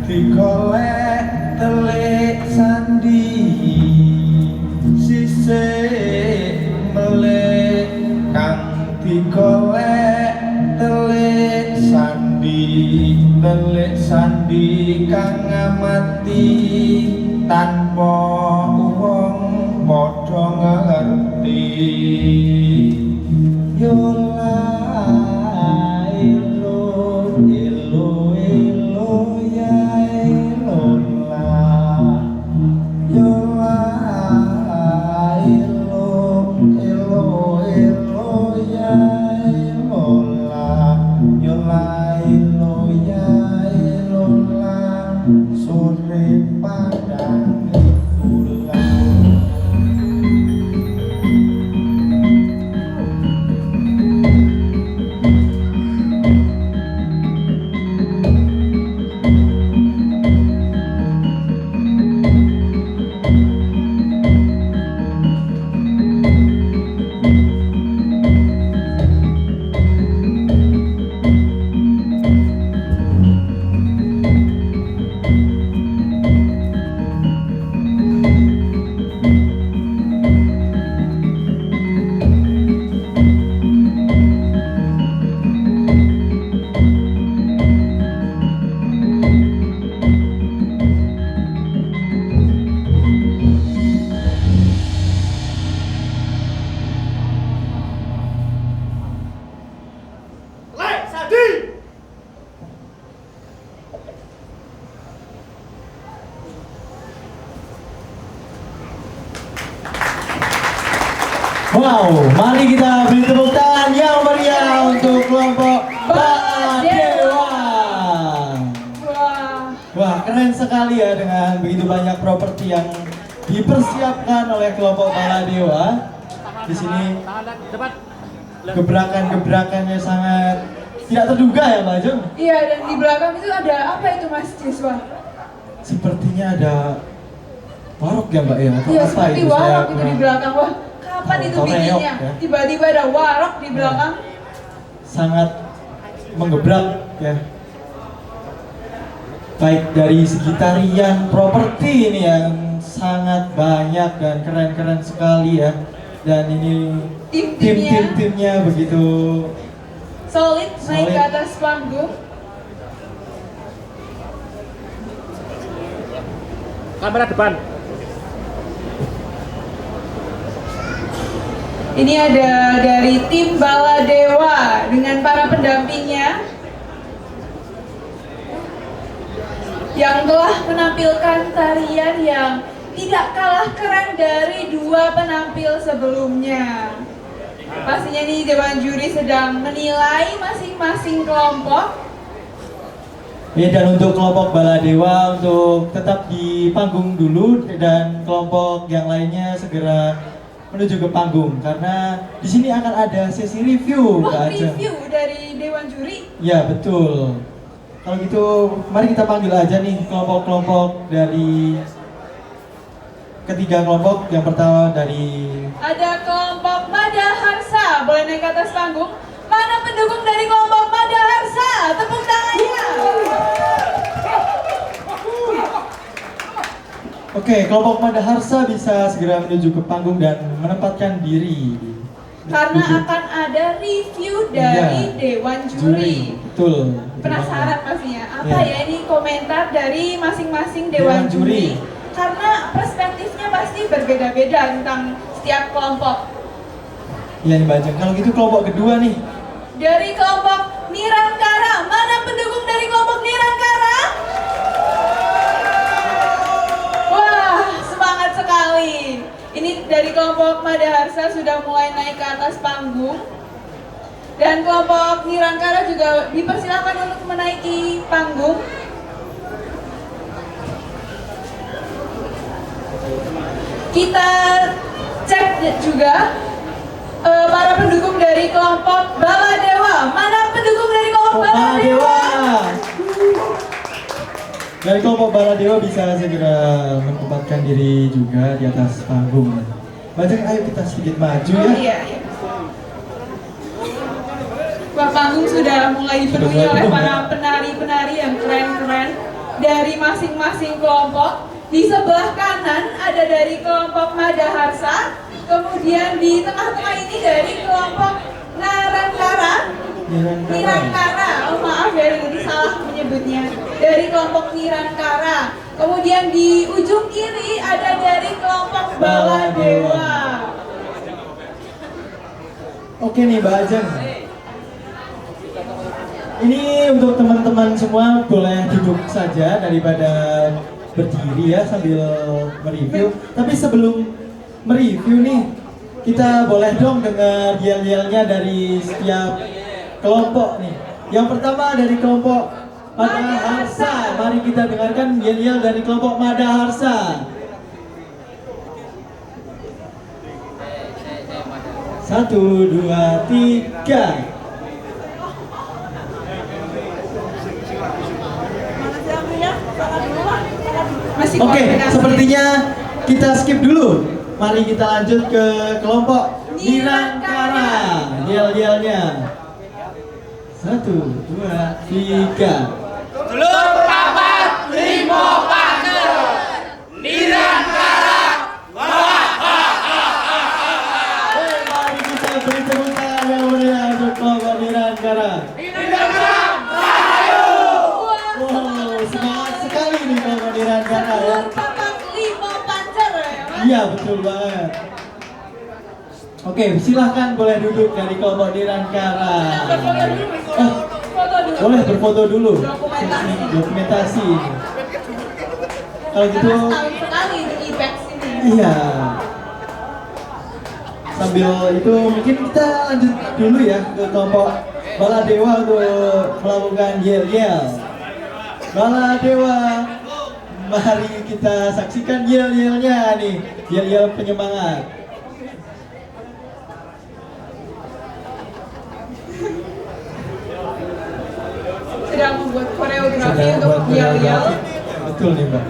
digolek telik sandi sisik melek kang digolek telik sandi kang ngamati tanpa wong padha ngerti yola Wow, mari kita beri tepuk tangan yang meriah untuk kelompok Baladewa. Wah, keren sekali ya dengan begitu banyak properti yang dipersiapkan oleh kelompok Baladewa. Di sini gebrakan-gebrakannya sangat tidak terduga ya, Mbak Jung? Iya, dan di belakang itu ada apa itu, Mas Siswa? Sepertinya ada warok ya, Mbak ya? Atau Iya, apa seperti itu? warok Saya itu di belakang. Wah, kapan itu Toreok, bikinnya? ya. Tiba-tiba ada warok di belakang. Sangat menggebrak ya. Baik dari segi tarian properti ini yang sangat banyak dan keren-keren sekali ya. Dan ini tim-timnya begitu solid naik ke atas panggung. Kamera depan. Ini ada dari tim Baladewa dengan para pendampingnya yang telah menampilkan tarian yang tidak kalah keren dari dua penampil sebelumnya. Pastinya nih Dewan Juri sedang menilai masing-masing kelompok. ya, dan untuk kelompok Baladewa untuk tetap di panggung dulu dan kelompok yang lainnya segera menuju ke panggung karena di sini akan ada sesi review. Wah, review dari Dewan Juri? Ya, betul. Kalau gitu mari kita panggil aja nih kelompok-kelompok dari ketiga kelompok. Yang pertama dari ada kelompok Madaharsa, boleh naik ke atas panggung. Mana pendukung dari kelompok Madaharsa? Tepuk tangannya. Oke, kelompok Madaharsa bisa segera menuju ke panggung dan menempatkan diri. Karena akan ada review dari Dewan Juri. Betul. Penasaran pastinya, apa Iya. ya ini komentar dari masing-masing Dewan Juri. Karena perspektifnya pasti berbeda-beda tentang setiap kelompok. Iya nih Mbak Ajeng. Kalau gitu kelompok kedua nih. Dari kelompok Nirangkara, mana pendukung dari kelompok Nirangkara? Wah, semangat sekali. Ini dari kelompok Madaharsa sudah mulai naik ke atas panggung. Dan kelompok Nirangkara juga dipersilakan untuk menaiki panggung. Kita cek juga para pendukung dari kelompok Baladewa. Mana pendukung dari kelompok Baladewa? Dari kelompok Baladewa bisa segera menempatkan diri juga di atas panggung. Mbak Ajeng, ayo kita sedikit maju ya. Iya, iya. Wah, panggung sudah mulai dipenuhi Sudah mulai oleh penuh, para ya? penari-penari yang keren-keren dari masing-masing kelompok. Di sebelah kanan ada dari kelompok Madaharsa, kemudian di tengah-tengah ini dari kelompok Nirangkara. Oh maaf ya, tadi salah menyebutnya. Dari kelompok Nirangkara. Kemudian di ujung kiri ada dari kelompok Baladewa. Oke nih Mbak Ajeng. Ini untuk teman-teman semua boleh duduk saja daripada berdiri ya sambil mereview. Tapi sebelum mereview nih, kita boleh dong dengar yel-yelnya dari setiap kelompok nih. Yang pertama dari kelompok Madaharsa. Mari kita dengarkan yel-yel dari kelompok Madaharsa. 1, 2, 3. Oke, sepertinya kita skip dulu. Mari kita lanjut ke kelompok Nirangkara. Yel-yelnya. 1, 2, 3. Telur papat limo pager Nirangkara. Mari kita beri tepuk tangan yang meriah untuk kelompok Nirangkara. Wow, semangat sekali nih kelompok Nirangkara ya. Papat limo pancer ya, Mas? Iya, betul banget. Oke, silahkan boleh duduk dari kelompok Nirangkara. Foto dulu. Boleh berfoto dulu. Dokumentasi. Sesi dokumentasi. Kalau gitu, Karena setahun sekali di IPEX ini. iya. Sambil itu mungkin kita lanjut dulu ya ke kelompok Baladewa untuk melakukan yel-yel. Baladewa, mari kita saksikan yel-yelnya nih, yel-yel penyemangat. Sedang membuat koreografi Sedang untuk buat yel-yel. koreografi. Betul nih Mbak.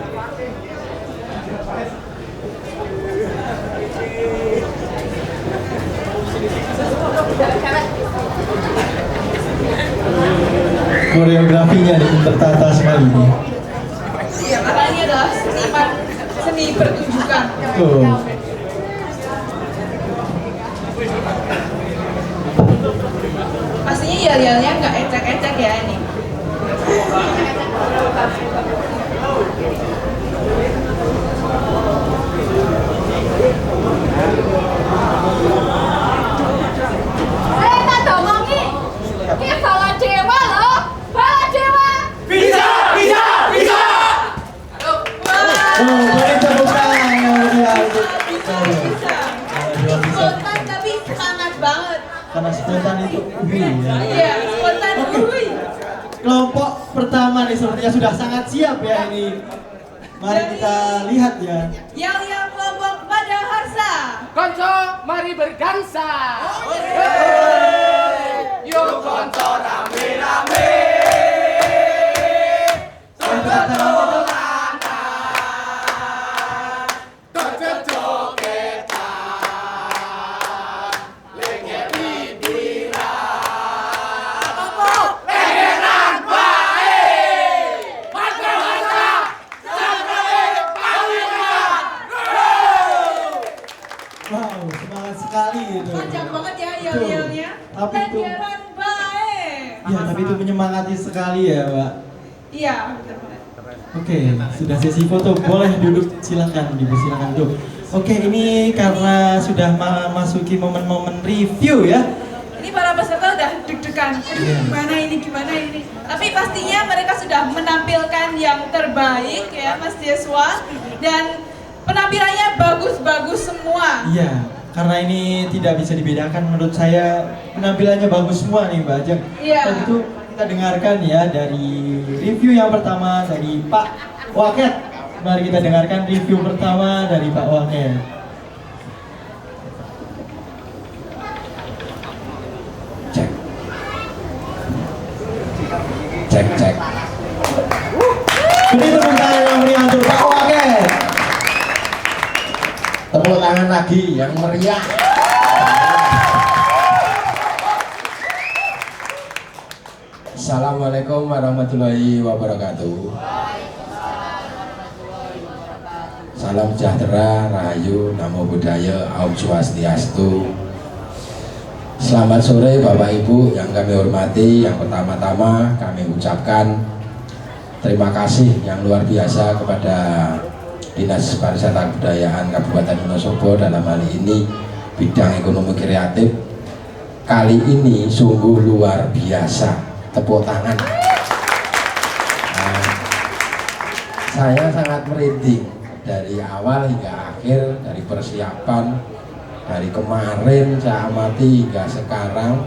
Koreografinya nih tertata sekali nih. Iya, karena ini adalah seni pertunjukan. Betul. Pastinya yel-yelnya nggak ecek-ecek ya ini. Saya tak ngomong nih, ini Baladewa loh, Baladewa. Bisa. Oh, boleh tepuk tangan yang meriah untuk Bisa. Spontan tapi semangat banget. karena spontan itu ya. Iya, spontan dulu. Kelompok pertama nih sepertinya sudah sangat siap ya ini. Mari kita lihat ya. Yel-yel kelompok Madaharsa. Konco, mari berdansa. Yuk konco rame-rame. Wow, semangat sekali itu. Panjang banget ya Betul. yel-yelnya. Tapi itu, Hadiran baik. ya tapi itu menyemangati sekali ya, Mbak. Iya, betul banget. Oke, sudah sesi foto, boleh duduk, silakan, dipersilakan duduk. Oke, ini karena sudah memasuki momen-momen review ya. Ini para peserta udah deg-degan. Aduh, gimana ini. Tapi pastinya mereka sudah menampilkan yang terbaik ya, Mas Jeswa. Dan penampilannya bagus-bagus semua. Iya, karena ini tidak bisa dibedakan menurut saya, penampilannya bagus semua nih Mbak Ajeng. Iya. Kalau gitu kita dengarkan ya dari review yang pertama dari Pak Waket. Mari kita dengarkan review pertama dari Pak Waket. Cek. Ini tepuk tangan yang meriah untuk Pak Waket. Tepuk tangan lagi yang meriah. Assalamualaikum warahmatullahi wabarakatuh. Salam sejahtera, rahayu, namo buddhaya, Om Swastiastu. Selamat sore Bapak Ibu yang kami hormati. Yang pertama-tama kami ucapkan terima kasih yang luar biasa kepada Dinas Pariwisata Kebudayaan Kabupaten Wonosobo dalam hal ini bidang ekonomi kreatif. Kali ini sungguh luar biasa. Tepuk tangan. Nah, saya sangat merinding dari awal hingga akhir, dari persiapan, dari kemarin saya amati hingga sekarang,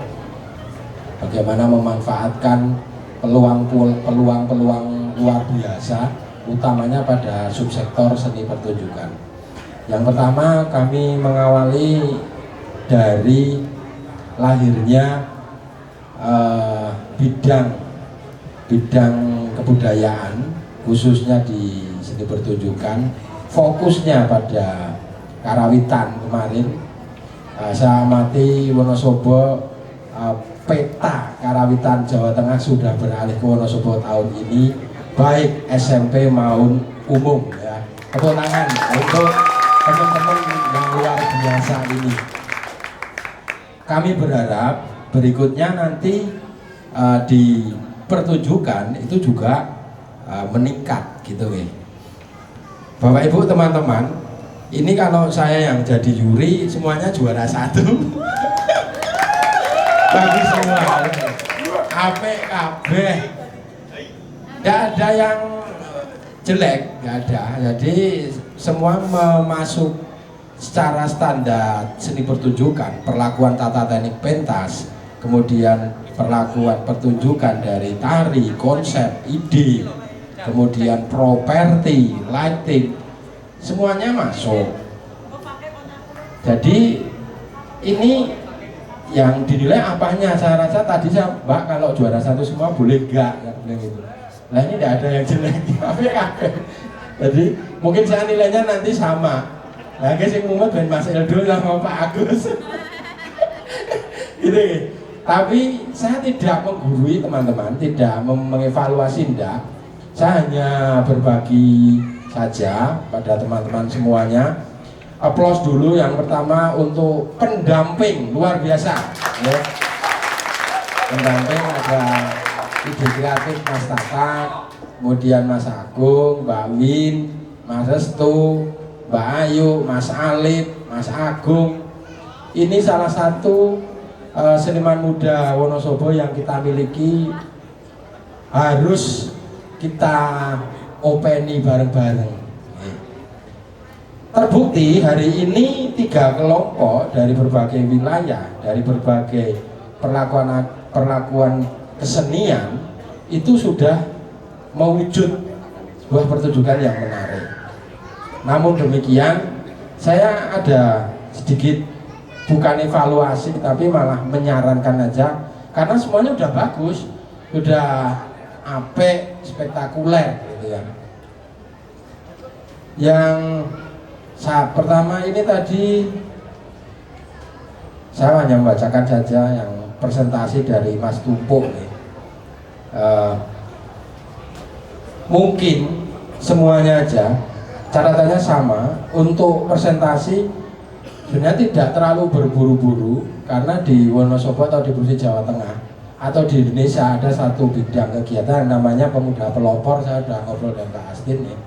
bagaimana memanfaatkan peluang-peluang luar biasa, utamanya pada subsektor seni pertunjukan. Yang pertama, kami mengawali dari lahirnya bidang kebudayaan, khususnya di seni pertunjukan, fokusnya pada karawitan kemarin. Saya amati Wonosobo, peta karawitan Jawa Tengah sudah beralih ke Wonosobo tahun ini, baik SMP maupun umum ya. Tepuk tangan untuk teman-teman yang luar biasa ini. Kami berharap berikutnya nanti di pertunjukan itu juga meningkat gitu ya. Bapak Ibu teman-teman, ini kalau saya yang jadi juri semuanya juara 1. Bagi semua APKB, tidak ada yang jelek, nggak ada. Jadi semua masuk secara standar seni pertunjukan, perlakuan tata teknik pentas, kemudian perlakuan pertunjukan dari tari, konsep, ide, kemudian properti, lighting, semuanya masuk. Jadi ini yang dinilai apanya? Saya rasa tadi saya, Mbak, kalau juara 1 semua boleh enggak? Gitu. Nah ini tidak ada yang jelek, jadi mungkin saya nilainya nanti sama. Nah, guys, yang umum ben Mas Eldo sama Pak Agus. Gitu. Tapi saya tidak menggurui teman-teman, tidak mengevaluasi, tidak. Saya hanya berbagi saja pada teman-teman semuanya. Aplaus dulu yang pertama untuk pendamping luar biasa. Ya. Pendamping ada ide kreatif Mas Tata, kemudian Mas Agung, Mbak Win, Mas Restu, Mbak Ayu, Mas Alif, Mas Agung. Ini salah satu seniman muda Wonosobo yang kita miliki, harus kita openi bareng-bareng. Terbukti hari ini 3 kelompok dari berbagai wilayah, dari berbagai perlakuan kesenian itu sudah mewujud sebuah pertunjukan yang menarik. Namun demikian, saya ada sedikit bukan evaluasi tapi malah menyarankan aja, karena semuanya udah bagus, udah apik, spektakuler gitu ya. Yang pertama ini tadi saya hanya membacakan saja yang presentasi dari Mas Tumpuk nih. Mungkin semuanya aja catatannya sama untuk presentasi. sebenarnya tidak terlalu berburu-buru, karena di Wonosobo atau di Provinsi Jawa Tengah atau di Indonesia ada satu bidang kegiatan yang namanya Pemuda Pelopor. Saya sudah ngobrol dengan Kak Astin ya.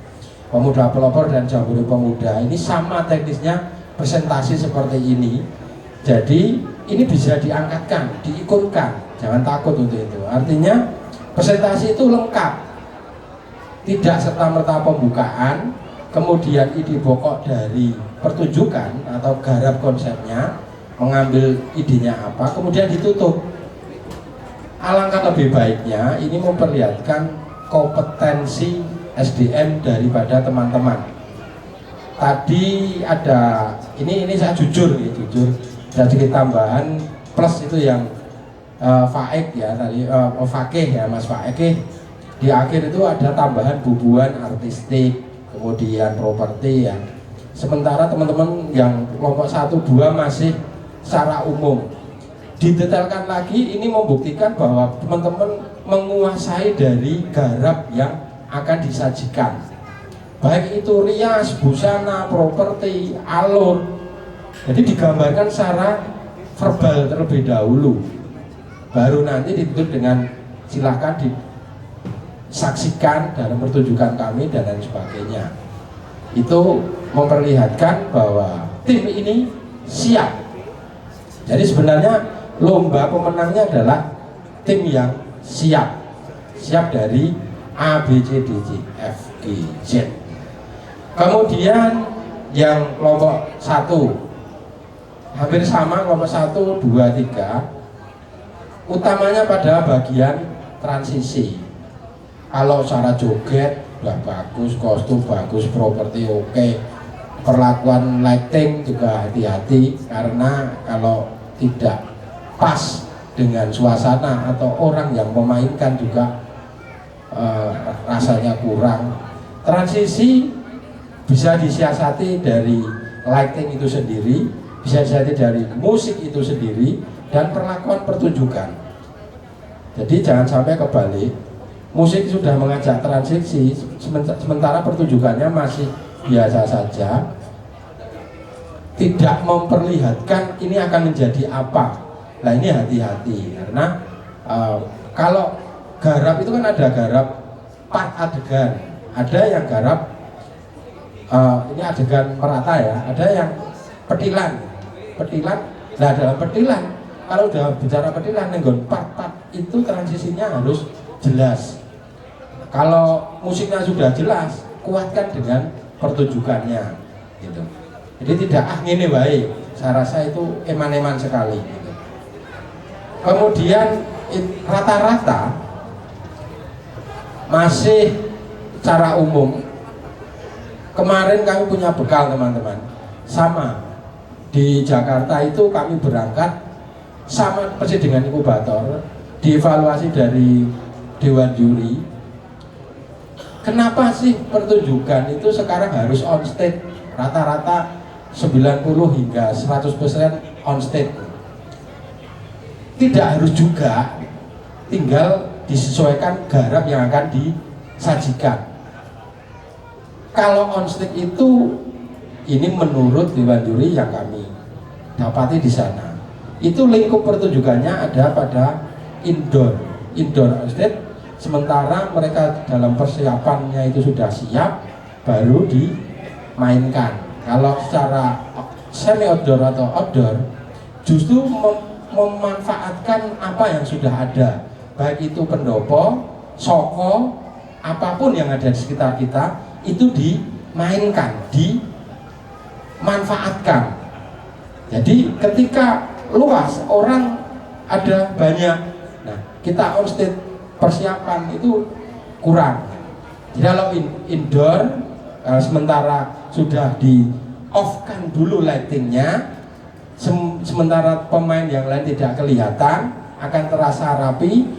Pemuda Pelopor dan Jambore Pemuda ini sama teknisnya, presentasi seperti ini. Jadi ini bisa diangkatkan, diikutkan, jangan takut untuk itu. Artinya presentasi itu lengkap, tidak serta-merta pembukaan, kemudian ide pokok dari pertunjukan atau garap konsepnya, mengambil idenya apa, kemudian ditutup. Alangkah lebih baiknya ini memperlihatkan kompetensi SDM daripada teman-teman. Tadi ada ini saya jujur sedikit tambahan plus itu yang Faik ya tadi, Fakih ya Mas Fakih, di akhir itu ada tambahan bubuan artistik, kemudian properti ya. Sementara teman-teman yang kelompok 1, 2 masih secara umum. Didetailkan lagi, ini membuktikan bahwa teman-teman menguasai dari garap yang akan disajikan, baik itu rias, busana, properti, alur. Jadi digambarkan secara verbal terlebih dahulu, baru nanti ditutup dengan silahkan disaksikan dalam pertunjukan kami dan lain sebagainya. Itu memperlihatkan bahwa tim ini siap. Jadi sebenarnya lomba pemenangnya adalah tim yang siap dari A, B, C, D, J, F, G, Z. Kemudian yang kelompok 1 hampir sama, kelompok 1, 2, 3 utamanya pada bagian transisi. Kalau cara joget udah bagus, kostum bagus, properti oke, perlakuan lighting juga hati-hati, karena kalau tidak pas dengan suasana atau orang yang memainkan juga rasanya kurang. Transisi bisa disiasati dari lighting itu sendiri, bisa disiasati dari musik itu sendiri, dan perlakuan pertunjukan. Jadi jangan sampai kebalik, musik sudah mengajak transisi sementara pertunjukannya masih biasa saja, tidak memperlihatkan ini akan menjadi apa. Nah ini hati-hati, karena kalau garap itu kan ada garap part adegan, ada yang garap ini adegan merata ya, ada yang petilan. Nah dalam petilan, kalau udah bicara petilan, nenggon part itu transisinya harus jelas. Kalau musiknya sudah jelas, kuatkan dengan pertunjukannya, gitu. Jadi tidak ini baik, saya rasa itu eman-eman sekali. Gitu. Kemudian rata-rata masih secara umum. Kemarin kami punya bekal teman-teman, sama di Jakarta itu kami berangkat sama persis dengan inkubator, dievaluasi dari Dewan Juri. Kenapa sih pertunjukan itu sekarang harus on stage? Rata-rata 90 hingga 100% on stage. Tidak harus juga, tinggal disesuaikan garap yang akan disajikan. Kalau on stage itu, ini menurut Dewan Juri yang kami dapati di sana, itu lingkup pertunjukannya ada pada indoor on stage. Sementara mereka dalam persiapannya itu sudah siap, baru dimainkan. Kalau secara semi outdoor atau outdoor, justru memanfaatkan apa yang sudah ada, baik itu pendopo, soko, apapun yang ada di sekitar kita, itu dimainkan, dimanfaatkan. Jadi ketika luas, orang ada banyak, nah kita on stage persiapan itu kurang. Jadi kalau indoor, sementara sudah di off-kan dulu lightingnya, sementara pemain yang lain tidak kelihatan, akan terasa rapi.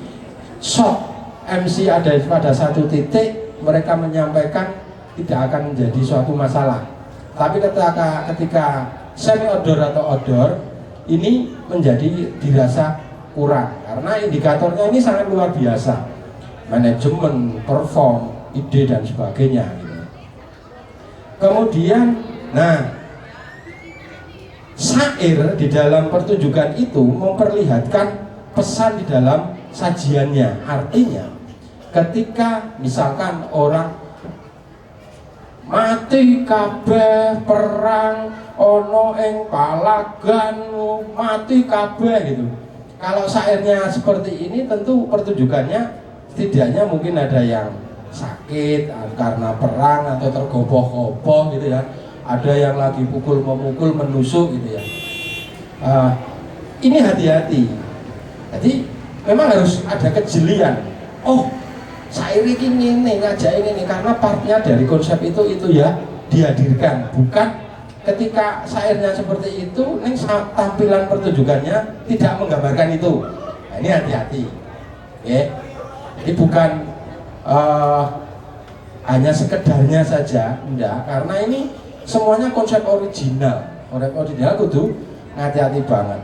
Shot MC ada pada satu titik, mereka menyampaikan tidak akan menjadi suatu masalah. Tapi ketika semi outdoor atau outdoor, ini menjadi dirasa kurang, karena indikatornya ini sangat luar biasa, manajemen, perform, ide dan sebagainya gitu. Kemudian, nah syair di dalam pertunjukan itu memperlihatkan pesan di dalam sajiannya. Artinya ketika misalkan orang mati kabeh perang ono ing palaganmu mati kabeh gitu. Kalau syairnya seperti ini tentu pertunjukannya setidaknya mungkin ada yang sakit karena perang atau tergopoh-gopoh gitu ya. Ada yang lagi pukul-memukul, menusuk gitu ya. Ini hati-hati. Jadi memang harus ada kejelian. Oh, syair ini ngajak ini karena partnya dari konsep itu ya dihadirkan. Bukan ketika syairnya seperti itu, nih tampilan pertunjukannya tidak menggambarkan itu. Nah, ini hati-hati. Ya. Jadi bukan hanya sekedarnya saja, enggak. Karena ini semuanya konsep original. Konsep original kudu hati-hati banget.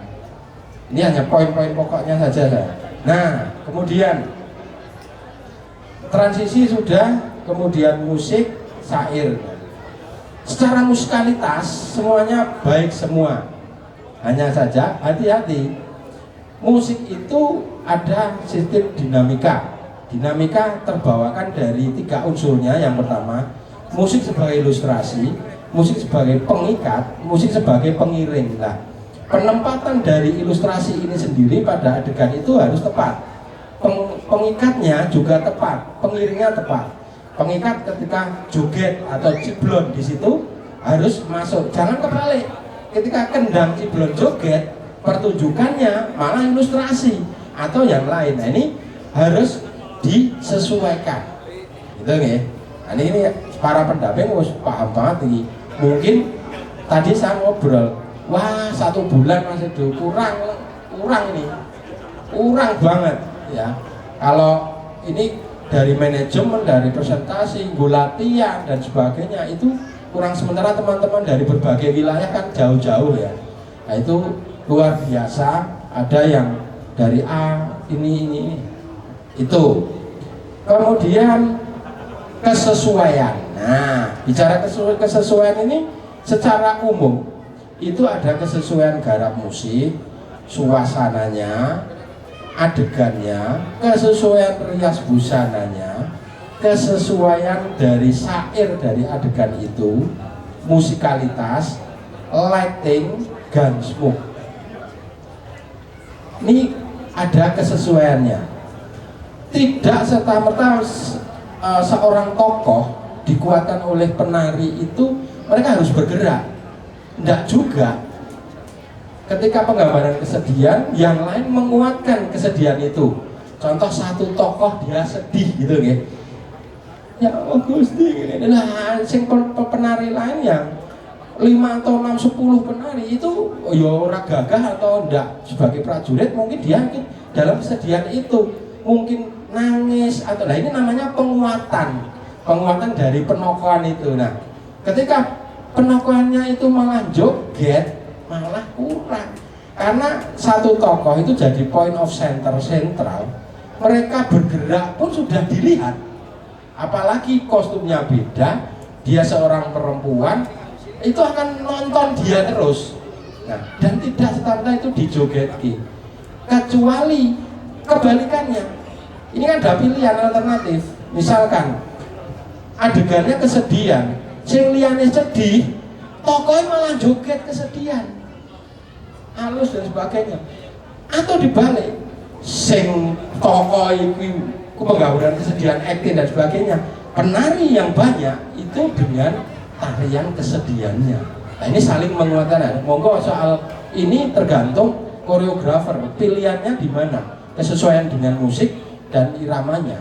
Ini hanya poin-poin pokoknya saja. Nah, kemudian transisi sudah, kemudian musik, syair. Secara musikalitas semuanya baik semua. Hanya saja hati-hati. Musik itu ada sistem dinamika. Dinamika terbawakan dari 3 unsurnya. Yang pertama, musik sebagai ilustrasi, musik sebagai pengikat, musik sebagai pengiring. Nah, penempatan dari ilustrasi ini sendiri pada adegan itu harus tepat. Pengikatnya juga tepat, pengiringnya tepat. Pengikat ketika joget atau ciblon di situ harus masuk. Jangan kebalik. Ketika kendang ciblon joget, pertunjukannya malah ilustrasi atau yang lain. Nah, ini harus disesuaikan. Gitu nggih. Nah, ini para pendamping harus paham banget ini. Mungkin tadi saya ngobrol, wah 1 bulan masih kurang ini, kurang banget ya. Kalau ini dari manajemen, dari presentasi, latihan dan sebagainya itu kurang. Sementara teman-teman dari berbagai wilayah kan jauh-jauh ya. Nah, itu luar biasa. Ada yang dari A ini itu. Kemudian kesesuaian. Nah, bicara kesesuaian ini secara umum itu ada kesesuaian garap musik, suasananya, adegannya, kesesuaian rias busananya, kesesuaian dari syair dari adegan itu, musikalitas, lighting, gunsmoke. Ini ada kesesuaiannya. Tidak serta-merta seorang tokoh dikuatkan oleh penari itu mereka harus bergerak. Tidak juga. Ketika penggambaran kesedihan, yang lain menguatkan kesedihan itu. Contoh satu tokoh dia sedih gitu ya. Ya Allah Gusti, nah sing penari lain yang 5 atau 6, 10 penari itu ya ora gagah atau ndak sebagai prajurit, mungkin dia dalam kesedihan itu mungkin nangis atau ini namanya penguatan dari penokohan itu. Nah, ketika penokohannya itu malah joget, malah kurang. Karena satu tokoh itu jadi point of sentral. Mereka bergerak pun sudah dilihat. Apalagi kostumnya beda, dia seorang perempuan, itu akan nonton dia terus. Nah, dan tidak serta-merta itu dijogeti. Kecuali kebalikannya. Ini kan ada pilihan alternatif. Misalkan adegannya kesedihan, sing liyane sedih, tokohnya malah joget kesedihan, halus dan sebagainya. Atau dibalik, sing tokoh itu penggambaran kesedihan, acting dan sebagainya, penari yang banyak itu dengan tarian kesedihannya. Nah, ini saling menguatkan. Monggo soal ini tergantung koreografer, pilihannya di mana, kesesuaian dengan musik dan iramanya.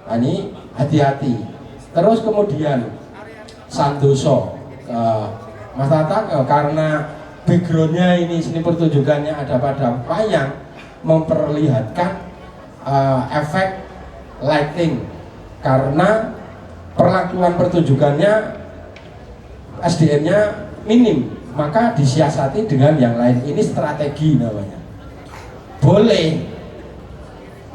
Nah, ini hati-hati. Terus kemudian Santoso, Mas Tata, karena backgroundnya ini seni pertunjukannya ada pada wayang, memperlihatkan efek lighting karena perlakuan pertunjukannya SDM-nya minim, maka disiasati dengan yang lain. Ini strategi namanya. Boleh.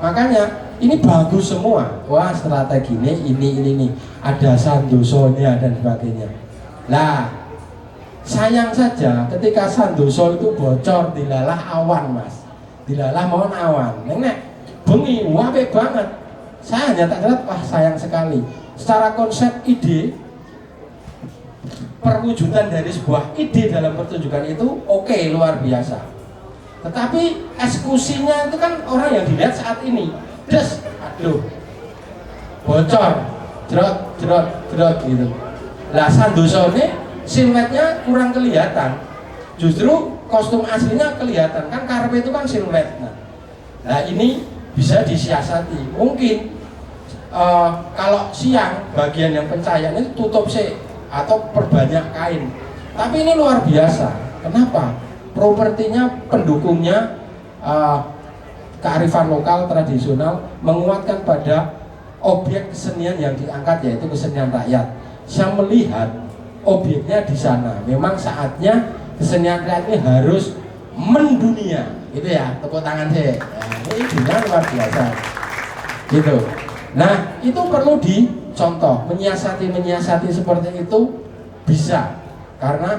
Makanya ini bagus semua. Wah, strateginya ini. Ada sandosonya dan sebagainya. Lah, Sayang saja ketika Sandoso itu bocor dilalah awan mas, dilalah mohon awan. Nek bengi apik banget. Saya hanya tak lihat, wah sayang sekali. Secara konsep ide perwujudan dari sebuah ide dalam pertunjukan itu oke, luar biasa. Tetapi eksekusinya itu kan orang yang dilihat saat ini, des, aduh, bocor, jerot gitu. Lah Sandoso ini siluetnya kurang kelihatan, justru kostum aslinya kelihatan kan, karpet itu kan siluet. Nah ini bisa disiasati. Mungkin kalau siang bagian yang pencahayaan itu tutup sih atau perbanyak kain. Tapi ini luar biasa. Kenapa? Propertinya, pendukungnya kearifan lokal tradisional, menguatkan pada objek kesenian yang diangkat, yaitu kesenian rakyat. Saya melihat objeknya di sana. Memang saatnya kesenian rakyat ini harus mendunia, gitu ya. Tepuk tangan saya. Nah, ini dunia luar biasa, gitu. Nah, itu perlu dicontoh, menyiasati seperti itu bisa. Karena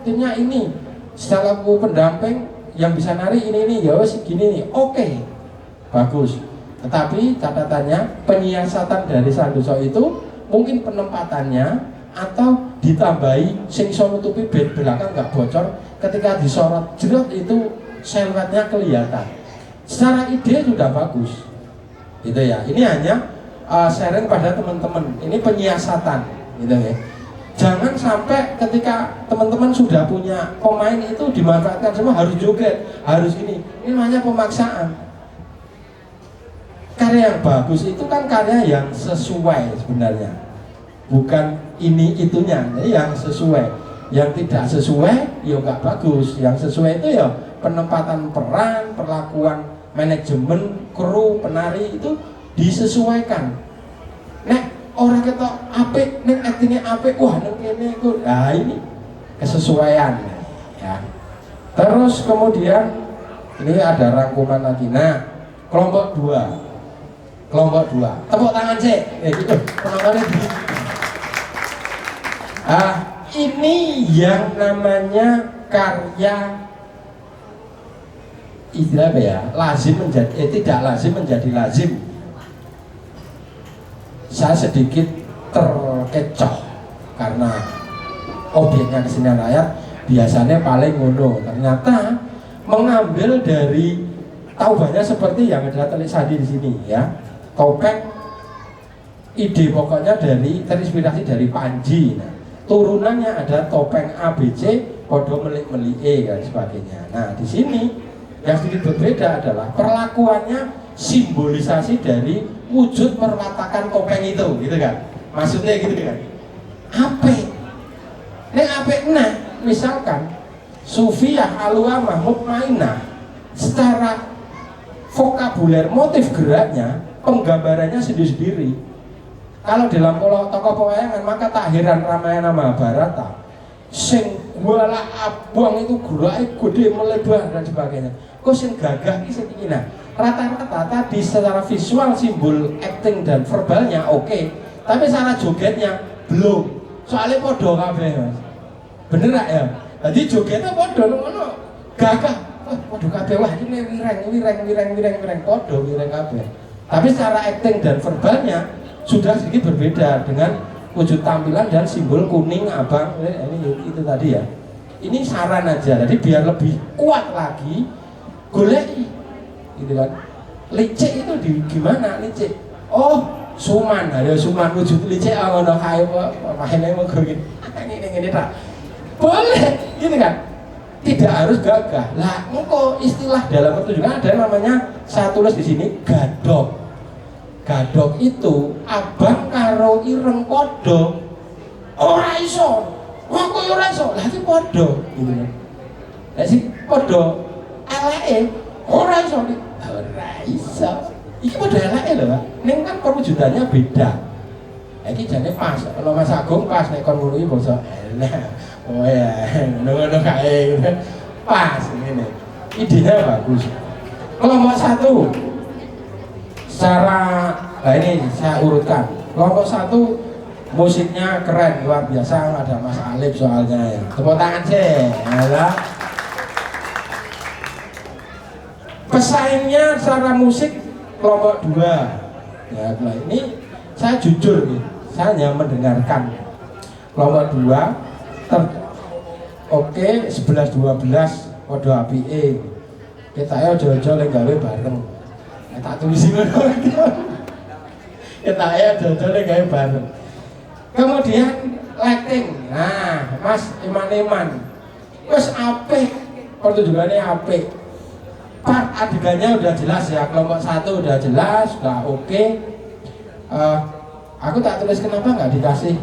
timnya ini, selaku pendamping yang bisa nari ini ya wes gini nih, oke, bagus. Tetapi catatannya penyiasatan dari Sandoso itu mungkin penempatannya atau ditambahi sing iso nutupi bed belakang nggak bocor, ketika disorot jerot itu siluetnya kelihatan. Secara ide sudah bagus, gitu ya. Ini hanya sharing pada teman-teman. Ini penyiasatan, gitu ya. Jangan sampai ketika teman-teman sudah punya pemain itu dimanfaatkan semua, harus joget, harus ini. Ini namanya pemaksaan. Karya yang bagus itu kan karya yang sesuai sebenarnya, bukan ini itunya, yang sesuai. Yang tidak sesuai ya nggak bagus. Yang sesuai itu ya penempatan peran, perlakuan manajemen, kru, penari itu disesuaikan. Orang ketok apik, nek aktingnya apik, wah nek kene iku. Nah ini kesesuaian ya. Terus kemudian ini ada rangkuman lagi. Nah, kelompok 2. Tepuk tangan sih. Gitu. Penontonnya di. Ini yang namanya karya istilah apa ya? Lazim menjadi tidak lazim menjadi lazim. Saya sedikit terkecoh karena objeknya kesenian rakyat biasanya paling ngono. Ternyata mengambil dari taubannya seperti yang ada telik sandi di sini ya. Topeng ide pokoknya terinspirasi dari Panji. Nah, turunannya ada topeng ABC, podo melik-melike dan sebagainya. Nah, di sini yang sedikit berbeda adalah perlakuannya simbolisasi dari wujud meratakan topeng itu, gitu kan? Maksudnya gitu kan? Apik. Nek apik misalkan Sufiyah Alwamah Mutmainah secara vokabuler motif geraknya, penggambarannya sendiri-sendiri. Kalau dalam tokoh pewayangan maka tak heran Ramayana Mahabharata sing wala abang itu gerake gede melebar dan sebagainya. Kok sing gagah iki sing iki. Nah, rata-rata tadi secara visual simbol acting dan verbalnya oke, tapi secara jogetnya belum. Soalnya podo kabeh, Mas. Bener gak ya? Jadi jogetnya podo ngono. Gagah. Wah, podo kabeh. Wah, ini wireng podo wireng kabeh. Tapi secara acting dan verbalnya sudah sedikit berbeda dengan wujud tampilan dan simbol kuning abang ini itu tadi ya. Ini saran aja. Jadi biar lebih kuat lagi goleki gitu kan. Licik itu di gimana licik? Oh, suman. Ada suman wujud licik ngono kae mahene mengko gitu. Ngene tak. Boleh gitu kan. Tidak harus gagah. Lah, engko istilah dalam pertunjukan ada namanya saya tulis di sini gadok. Gadok itu abang karo ireng podo. Ora iso. Wah, kok ora iso? Lah iki podo gitu kan. Lah si podo eleke ora iso. Ora iso. Iki podo eleke lho, Pak. Ning kan perwujudannya beda. Iki jane pas. Kalau Mas Agung pas nek kon ngono iki basa elek. Oh ya, ngono kae. Pas ngene. Idenya bagus. Kelompok 1 secara, nah ini saya urutkan. Kelompok 1 musiknya keren, luar biasa. Ada Mas Alif soalnya ya. Tepuk tangan sih. Ya. Pesaingnya secara musik kelompok 2. Ya, ini saya jujur nih, saya hanya mendengarkan kelompok 2 oke 11-12 kode APE kita ya ojo-ojo gawe bareng tak tulisin kita ya ojo-ojo gawe bareng. Kemudian lighting, nah Mas Iman wes apik, pertunjukannya apik, part adegannya udah jelas ya, kelompok 1 udah jelas, udah oke. Aku tak tulis kenapa nggak dikasih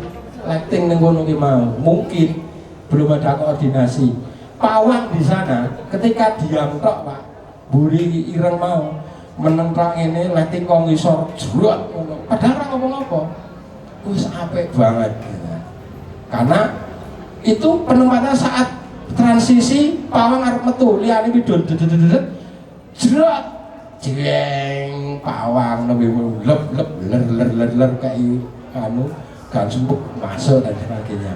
lighting nenggono mau, mungkin belum ada koordinasi. Pawang di sana ketika diam tok Pak, buri ireng mau menentang ini lighting kong isor jrot, padahal ora ngomong-ngomong. Wis apik banget. Karena itu penempatan saat transisi pawang arep metu, liyane bidon jrot jeng pawang nembe lep ler kayak anu kan sempuk masuk dan sebagainya.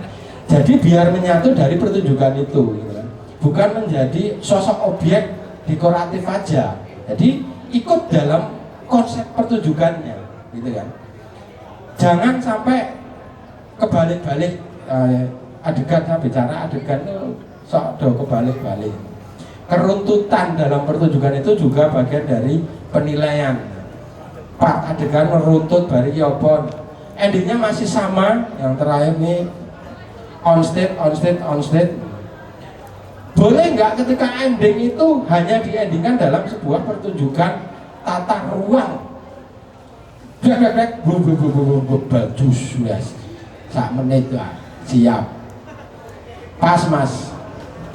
Jadi biar menyatu dari pertunjukan itu gitu kan. Bukan menjadi sosok objek dekoratif aja. Jadi ikut dalam konsep pertunjukannya gitu kan. Jangan sampai kebalik-balik adegan, saya bicara adegan itu sok do kebalik-balik. Keruntutan dalam pertunjukan itu juga bagian dari penilaian. Part adegan meruntut bari yopon, endingnya masih sama. Yang terakhir nih on stage. Boleh nggak ketika ending itu hanya diendingkan dalam sebuah pertunjukan tata ruang? Bajus yes. Sak menit lah, siap. Pas Mas.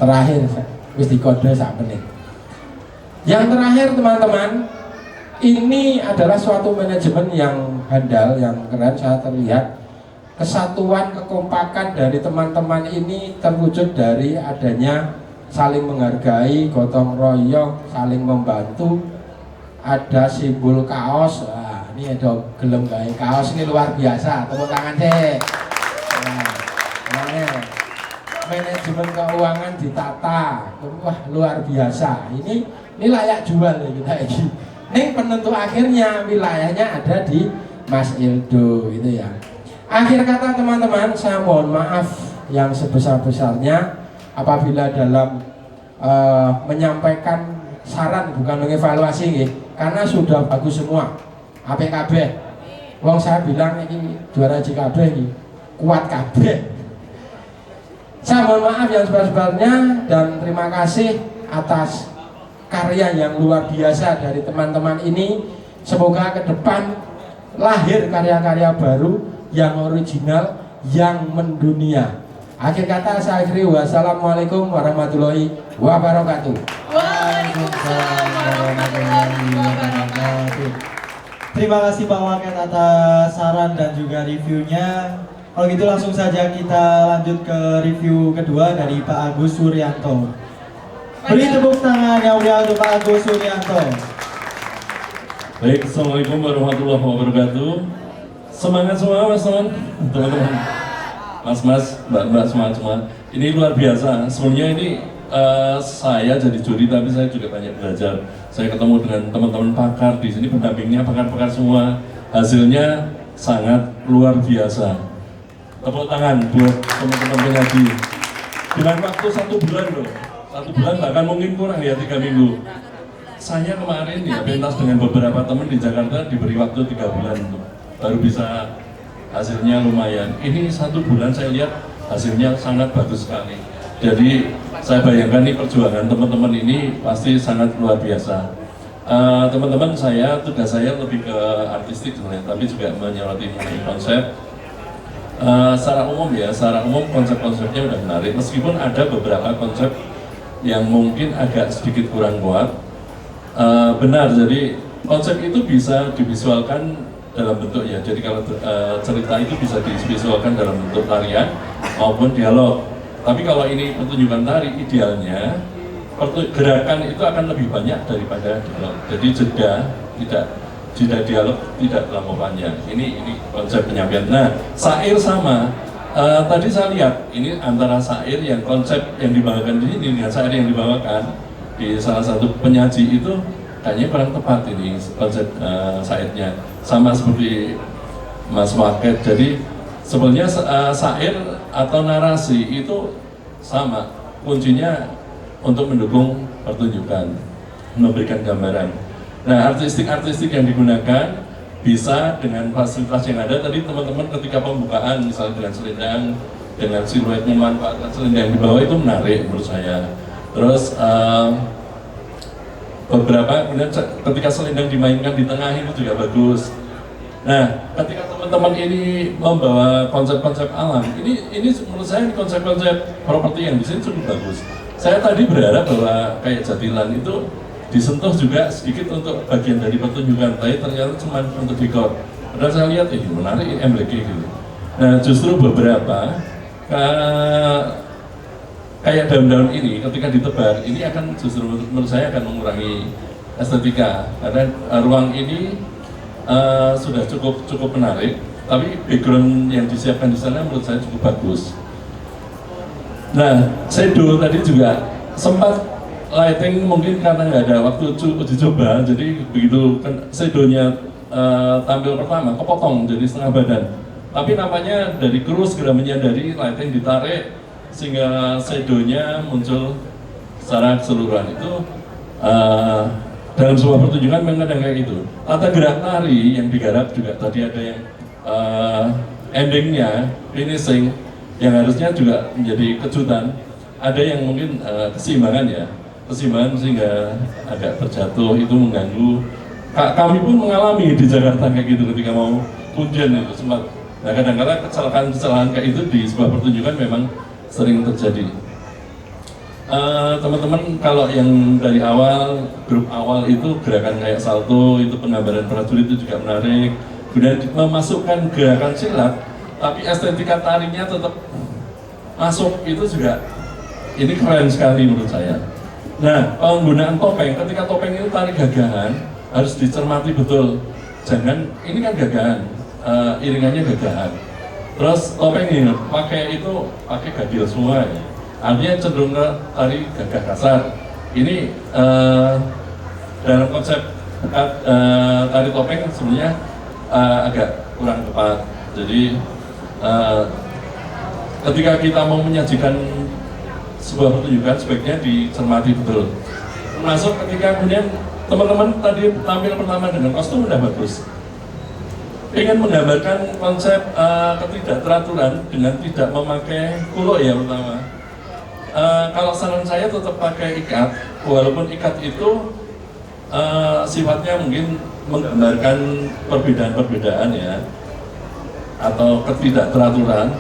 Terakhir wis dikode sak menit. Yang terakhir teman-teman, ini adalah suatu manajemen yang handal, yang keren. Saya terlihat kesatuan, kekompakan dari teman-teman ini terwujud dari adanya saling menghargai, gotong royong, saling membantu. Ada simbol kaos. Wah, ini ada gelem gawe kaos, ini luar biasa. Tepuk tangan deh. Nah, manajemen keuangan ditata. Wah, luar biasa. Ini layak jual ya kita ini. Ini penentu akhirnya wilayahnya ada di Mas Ildo gitu ya. Akhir kata teman-teman, saya mohon maaf yang sebesar-besarnya apabila dalam menyampaikan saran, bukan mengevaluasi gitu, karena sudah bagus semua. APKB, wong saya bilang ini juara JKB ini kuat KB. Saya mohon maaf yang sebesar-besarnya dan terima kasih atas karya yang luar biasa dari teman-teman ini. Semoga ke depan lahir karya-karya baru yang original, yang mendunia. Akhir kata saya akhiri, wassalamualaikum warahmatullahi wabarakatuh. Waalaikumsalam warahmatullahi wabarakatuh. Terima kasih Pak Waket atas saran dan juga reviewnya. Kalau gitu langsung saja kita lanjut ke review kedua dari Pak Agus Suryanto. Beri tepuk tangan yang meriah untuk Pak Agus Suryanto. Baik, assalamualaikum warahmatullahi wabarakatuh. Semangat semua mas teman-teman, mas, mbak semua. Ini luar biasa. Sebenarnya ini saya jadi juri, tapi saya juga banyak belajar. Saya ketemu dengan teman-teman pakar di sini, pendampingnya pakar-pakar semua. Hasilnya sangat luar biasa. Tepuk tangan buat teman-teman penyaji. Dengan waktu 1 bulan loh, 1 bulan bahkan mungkin kurang ya, 3 minggu. Saya kemarin ya pentas dengan beberapa teman di Jakarta diberi waktu 3 bulan tuh, baru bisa hasilnya lumayan. Ini 1 bulan saya lihat hasilnya sangat bagus sekali. Jadi saya bayangkan nih perjuangan teman-teman ini pasti sangat luar biasa. Teman-teman, tugas saya lebih ke artistik sebenarnya, tapi juga menyoroti mengenai konsep. Secara umum konsep-konsepnya udah menarik, meskipun ada beberapa konsep yang mungkin agak sedikit kurang kuat. Benar, jadi konsep itu bisa divisualkan dalam bentuk ya. Jadi kalau cerita itu bisa divisualkan dalam bentuk tarian maupun dialog. Tapi kalau ini pertunjukan tari, idealnya gerakan itu akan lebih banyak daripada dialog. Jadi jeda, tidak jeda dialog tidak terlalu panjang. Ini konsep penyampaian. Nah, syair sama. Tadi saya lihat ini antara syair yang konsep yang dibawakan di sini dengan syair yang dibawakan di salah satu penyaji itu kayaknya kurang tepat ini konsep syairnya. Sama seperti Mas Waket. Jadi sebenarnya syair atau narasi itu sama. Kuncinya untuk mendukung pertunjukan, memberikan gambaran. Nah, artistik yang digunakan bisa dengan fasilitas yang ada. Tadi teman-teman ketika pembukaan misalnya dengan selendang, dengan siluet memanfaatkan selendang di bawah itu menarik menurut saya. Terus beberapa kemudian ketika selendang dimainkan di tengah itu juga bagus. Nah, ketika teman-teman ini membawa konsep-konsep alam, ini menurut saya konsep-konsep properti yang di sini cukup bagus. Saya tadi berharap bahwa kayak Jatilan itu disentuh juga sedikit untuk bagian dari pertunjukan, tapi ternyata cuma untuk dekor. Padahal saya lihat ini menarik, MBK gitu. Nah, justru beberapa kayak daun-daun ini ketika ditebar, ini akan justru menurut saya akan mengurangi estetika karena ruang ini sudah cukup menarik, tapi background yang disiapkan di sana menurut saya cukup bagus. Nah, shadow tadi juga sempat lighting mungkin karena nggak ada waktu uji coba, jadi begitu shadownya tampil pertama kepotong jadi setengah badan. Tapi nampaknya dari kru segera menyadari lighting ditarik sehingga shadownya muncul secara keseluruhan. Itu dalam sebuah pertunjukan memang kadang kayak gitu. Tata gerak tari yang digarap juga tadi ada yang endingnya, finishing yang harusnya juga menjadi kejutan. Ada yang mungkin keseimbangan sehingga agak terjatuh, itu mengganggu. Kami pun mengalami di Jakarta kayak gitu ketika mau punjen itu sempat. Nah, kadang-kadang kecelakaan kayak itu di sebuah pertunjukan memang sering terjadi. Teman-teman kalau yang dari awal, grup awal itu gerakan kayak salto, itu penggambaran prajurit itu juga menarik. Kemudian memasukkan gerakan silat, tapi estetika tarinya tetap masuk, itu juga ini keren sekali menurut saya. Nah, penggunaan topeng, ketika topeng itu tari gagahan harus dicermati betul. Jangan, ini kan gagahan, iringannya gagahan. Terus topeng ini pakai gadil semua ya. Artinya cenderung ke tari gagah kasar. Ini dalam konsep tari topeng sebenarnya agak kurang tepat. Jadi ketika kita mau menyajikan sebuah pertunjukan sebaiknya dicermati betul. Termasuk ketika kemudian teman-teman tadi tampil pertama dengan kostum udah bagus. Ingin menggambarkan konsep ketidakteraturan dengan tidak memakai kuluk ya pertama. Kalau saran saya tetap pakai ikat, walaupun ikat itu sifatnya mungkin menggambarkan perbedaan-perbedaan ya, atau ketidakteraturan,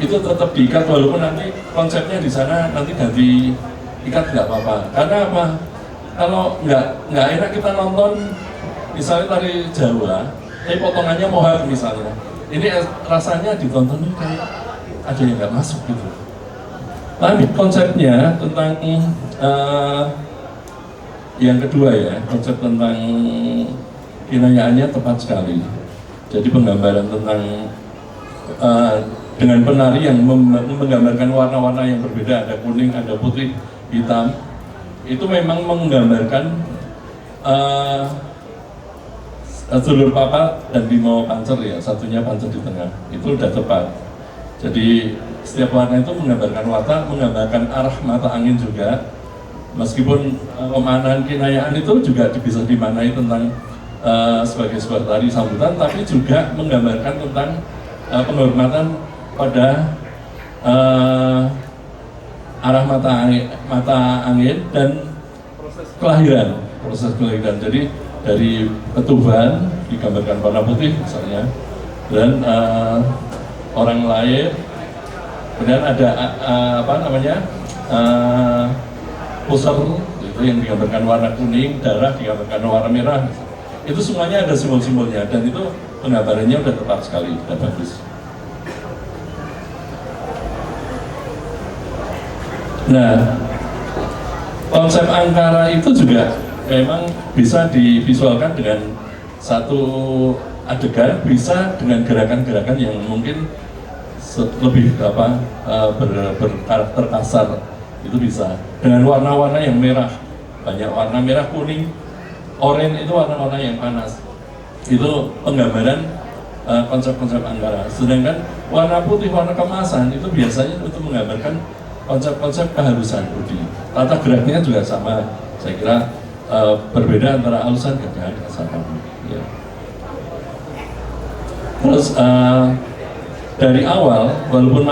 itu tetap diikat walaupun nanti konsepnya di sana nanti ganti ikat nggak apa-apa. Karena apa? Kalau nggak enak kita nonton misalnya tari Jawa, tapi potongannya mohak misalnya. Ini rasanya ditonton kayak ada yang nggak masuk gitu. Tapi konsepnya tentang yang kedua ya, konsep tentang kinayaannya tepat sekali. Jadi penggambaran tentang dengan penari yang menggambarkan warna-warna yang berbeda, ada kuning, ada putih, hitam, itu memang menggambarkan sulur papat dan bimo pancer ya, satunya pancer di tengah, itu udah tepat. Jadi setiap warna itu menggambarkan watak, menggambarkan arah mata angin juga. Meskipun pemanahan kinayaan itu juga bisa dimaknai tentang sebagai sebuah tari sambutan, tapi juga menggambarkan tentang penghormatan pada arah mata angin dan proses kelahiran. Jadi dari ketuban digambarkan warna putih misalnya, dan orang lahir, kemudian ada pusar itu yang digambarkan warna kuning, darah digambarkan warna merah. Itu semuanya ada simbol-simbolnya dan itu penggambarannya udah tepat sekali, udah bagus. Nah, konsep angkara itu juga memang bisa divisualkan dengan satu adegan bisa dengan gerakan-gerakan yang mungkin lebih berkarakter kasar, itu bisa dengan warna-warna yang merah, banyak warna merah, kuning, oranye, itu warna-warna yang panas, itu penggambaran konsep-konsep Angkara. Sedangkan warna putih, warna kemasan itu biasanya untuk menggambarkan konsep-konsep keharusan budi. Tata geraknya juga sama, saya kira berbeda antara alusan gagahan dan sapamu. Ya. Terus dari awal, walaupun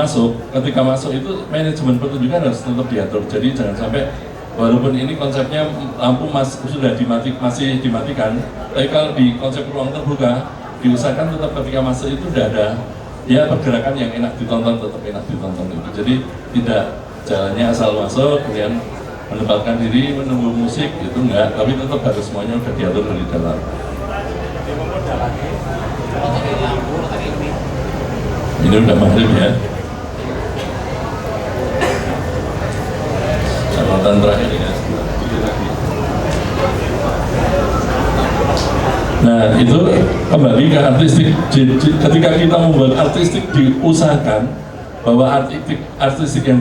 ketika masuk itu manajemen pertunjukan harus tetap diatur. Jadi jangan sampai walaupun ini konsepnya lampu sudah masih dimatikan, tapi kalau di konsep ruang terbuka diusahakan tetap ketika masuk itu sudah ada ya pergerakan yang enak ditonton, tetap enak ditonton itu. Jadi tidak jalannya asal masuk kemudian menempatkan diri menunggu musik itu enggak, tapi tetap harus semuanya sudah diatur dari dalam. Ini udah maghrib ya. Catatan terakhir ya. Nah itu kembali ke artistik. Ketika kita membuat artistik, diusahakan bahwa artistik yang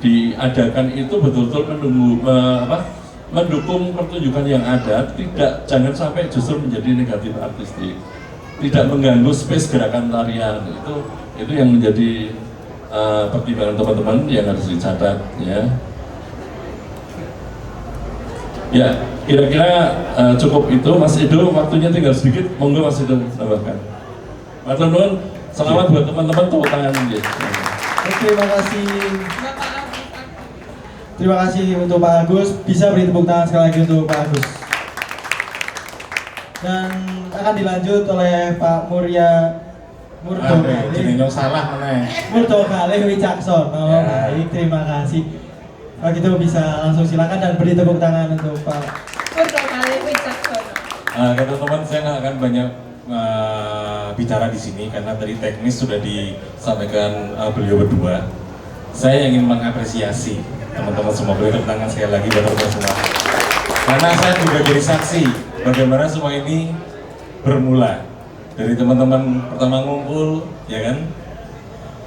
diadakan itu betul-betul mendukung pertunjukan yang ada, jangan sampai justru menjadi negatif artistik, tidak mengganggu space gerakan tarian. Itu yang menjadi pertimbangan teman-teman yang harus dicatat ya. Ya, kira-kira cukup itu. Mas Edo, waktunya tinggal sedikit, monggo Mas Edo tambahkan. Mas Nun, selamat buat teman-teman, tepuk tangan. Terima kasih. Terima kasih untuk Pak Agus. Bisa beri tepuk tangan sekali lagi untuk Pak Agus. Dan akan dilanjut oleh Pak Murdokale Wicaksono. Baik, terima kasih. Kalau gitu bisa langsung silakan dan beri tepuk tangan untuk Pak Murdokale Wicaksono. Teman-teman, saya nggak akan banyak bicara di sini karena tadi teknis sudah disampaikan beliau berdua. Saya ingin mengapresiasi teman-teman semua, beri tepuk tangan sekali lagi buat teman-teman semua. Karena saya juga jadi saksi bagaimana semua ini bermula dari teman-teman pertama ngumpul, ya kan?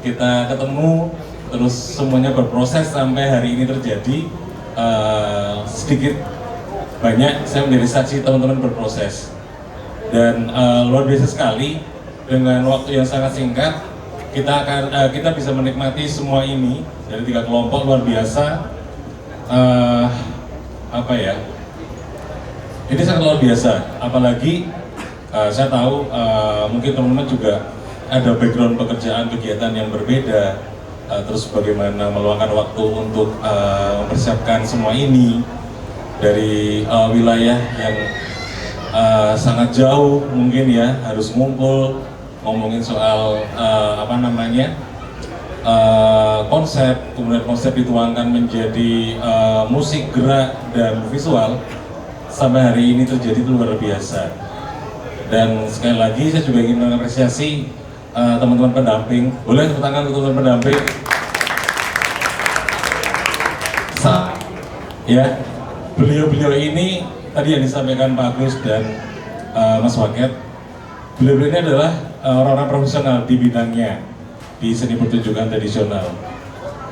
Kita ketemu, terus semuanya berproses sampai hari ini terjadi. Sedikit banyak saya menjadi saksi teman-teman berproses. Dan luar biasa sekali dengan waktu yang sangat singkat kita bisa menikmati semua ini dari 3 kelompok luar biasa. Ini sangat luar biasa, apalagi saya tahu mungkin teman-teman juga ada background pekerjaan kegiatan yang berbeda, terus bagaimana meluangkan waktu untuk mempersiapkan semua ini dari wilayah yang sangat jauh mungkin ya, harus ngumpul ngomongin soal konsep, kemudian konsep dituangkan menjadi musik, gerak, dan visual. Sampai hari ini terjadi itu luar biasa. Dan sekali lagi saya juga ingin mengapresiasi teman-teman pendamping. Boleh tepuk tangan untuk teman-teman pendamping. Ya, beliau-beliau ini tadi yang disampaikan Pak Agus dan Mas Waket, beliau-beliau ini adalah orang-orang profesional di bidangnya, di seni pertunjukan tradisional,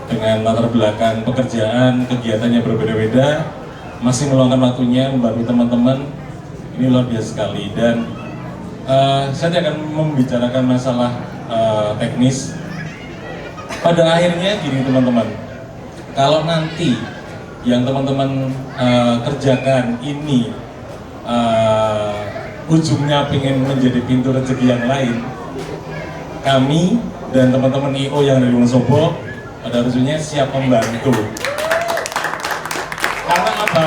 dengan latar belakang pekerjaan, kegiatan yang berbeda-beda, masih meluangkan waktunya membantu teman-teman. Ini luar biasa sekali. Dan saya tidak akan membicarakan masalah teknis. Pada akhirnya gini teman-teman, kalau nanti yang teman-teman kerjakan ini ujungnya pengen menjadi pintu rezeki yang lain, kami dan teman-teman IO yang dari Wonosobo pada ujungnya siap membantu. Karena apa?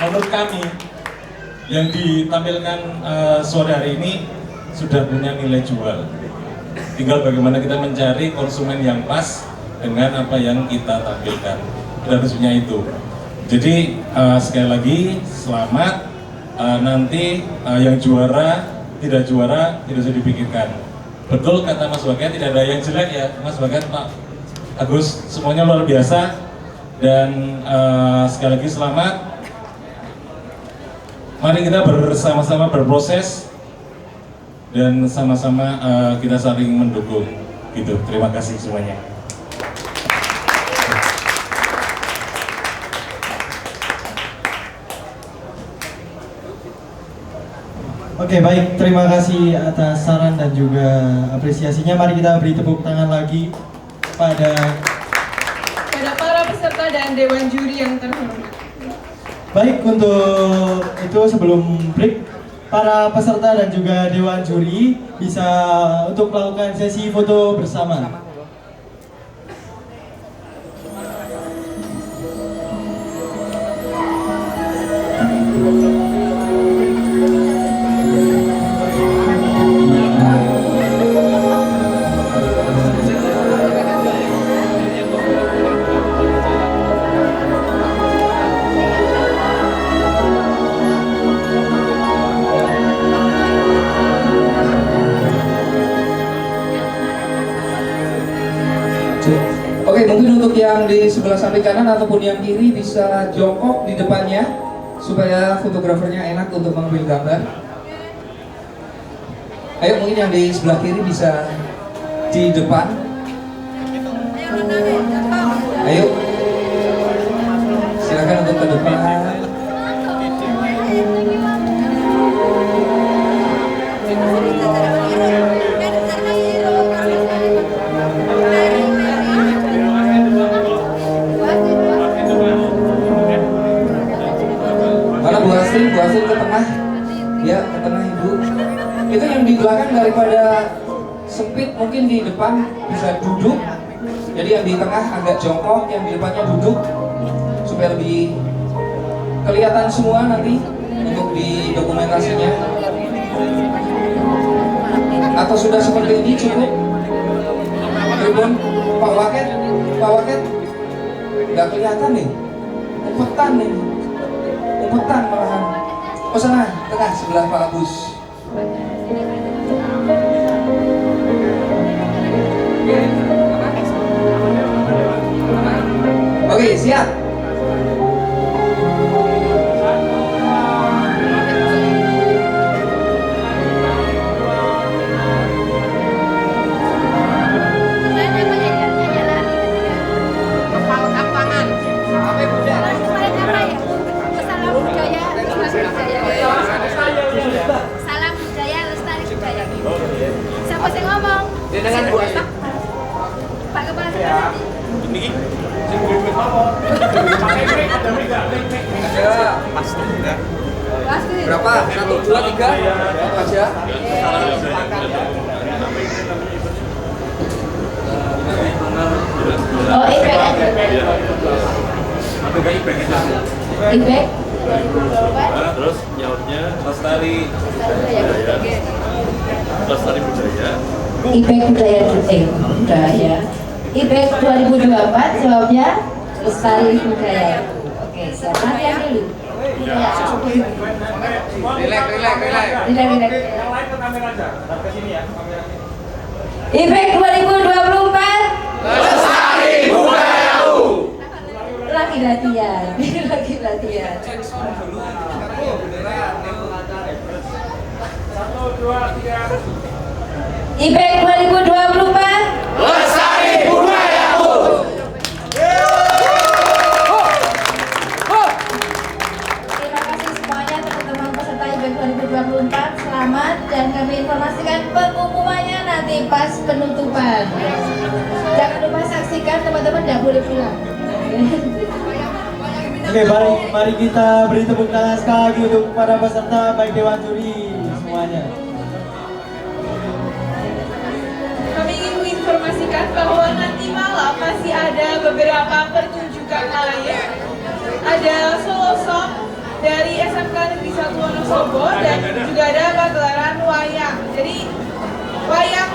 Menurut kami yang ditampilkan sore hari ini sudah punya nilai jual. Tinggal bagaimana kita mencari konsumen yang pas dengan apa yang kita tampilkan. Pada ujungnya itu. Jadi sekali lagi selamat. Nanti yang juara, tidak juara, tidak usah dipikirkan. Betul kata Mas Waket, tidak ada yang jelek ya Mas Waket, Pak Agus, semuanya luar biasa. Dan sekali lagi selamat. Mari kita bersama-sama berproses dan sama-sama kita saling mendukung. Gitu. Terima kasih semuanya. Oke, baik, terima kasih atas saran dan juga apresiasinya. Mari kita beri tepuk tangan lagi pada para peserta dan dewan juri yang terhormat. Baik, untuk itu sebelum break, para peserta dan juga dewan juri bisa untuk melakukan sesi foto bersama. Oke, mungkin untuk yang di sebelah samping kanan ataupun yang kiri bisa jongkok di depannya supaya fotografernya enak untuk mengambil gambar. Ayo, mungkin yang di sebelah kiri bisa di depan. Ayo, silakan untuk ke depan. Bu Asri ke tengah, ya ke tengah Ibu. Itu yang di belakang daripada sempit mungkin di depan bisa duduk. Jadi yang di tengah agak jongkok, yang di depannya duduk supaya lebih kelihatan semua nanti untuk di dokumentasinya. Atau sudah seperti ini cukup? Tribun, Pak Waket, nggak kelihatan nih, umpetan nih. Umpetan malahan. Oh sana, tengah sebelah Pak Agus. Oke, siap. Salam budaya, lestari budaya. Siapa yang ngomong? Dengan Bu Asri. Pak Kepala Sekolah. Ini. Pasti. Berapa? 1, 2, 3. Aja. Oh, Ibek aja. Ibek. Terus nyautnya Lestari budaya. Ibek budaya. Ibek 2024 jawabnya Lestari budaya. Oke, siap. Nanti yang dulu. Relax. Relax. Ibek 2024 Lestari budayaku. lagi latihan. Ibek 2024 Lestari budayaku. Terima kasih semuanya teman-teman peserta Ibek 2024. Selamat dan kami informasikan pengumumannya nanti pas penutupan. Jangan lupa saksikan, teman-teman tidak boleh pulang. Oke, baik, mari kita beri tepuk tangan sekali lagi untuk para peserta baik dewan juri semuanya. Kami ingin menginformasikan bahwa nanti malam masih ada beberapa pertunjukan lain. Ada solo song dari SMK Negeri 1 Wonosobo dan juga ada pagelaran wayang. Jadi wayang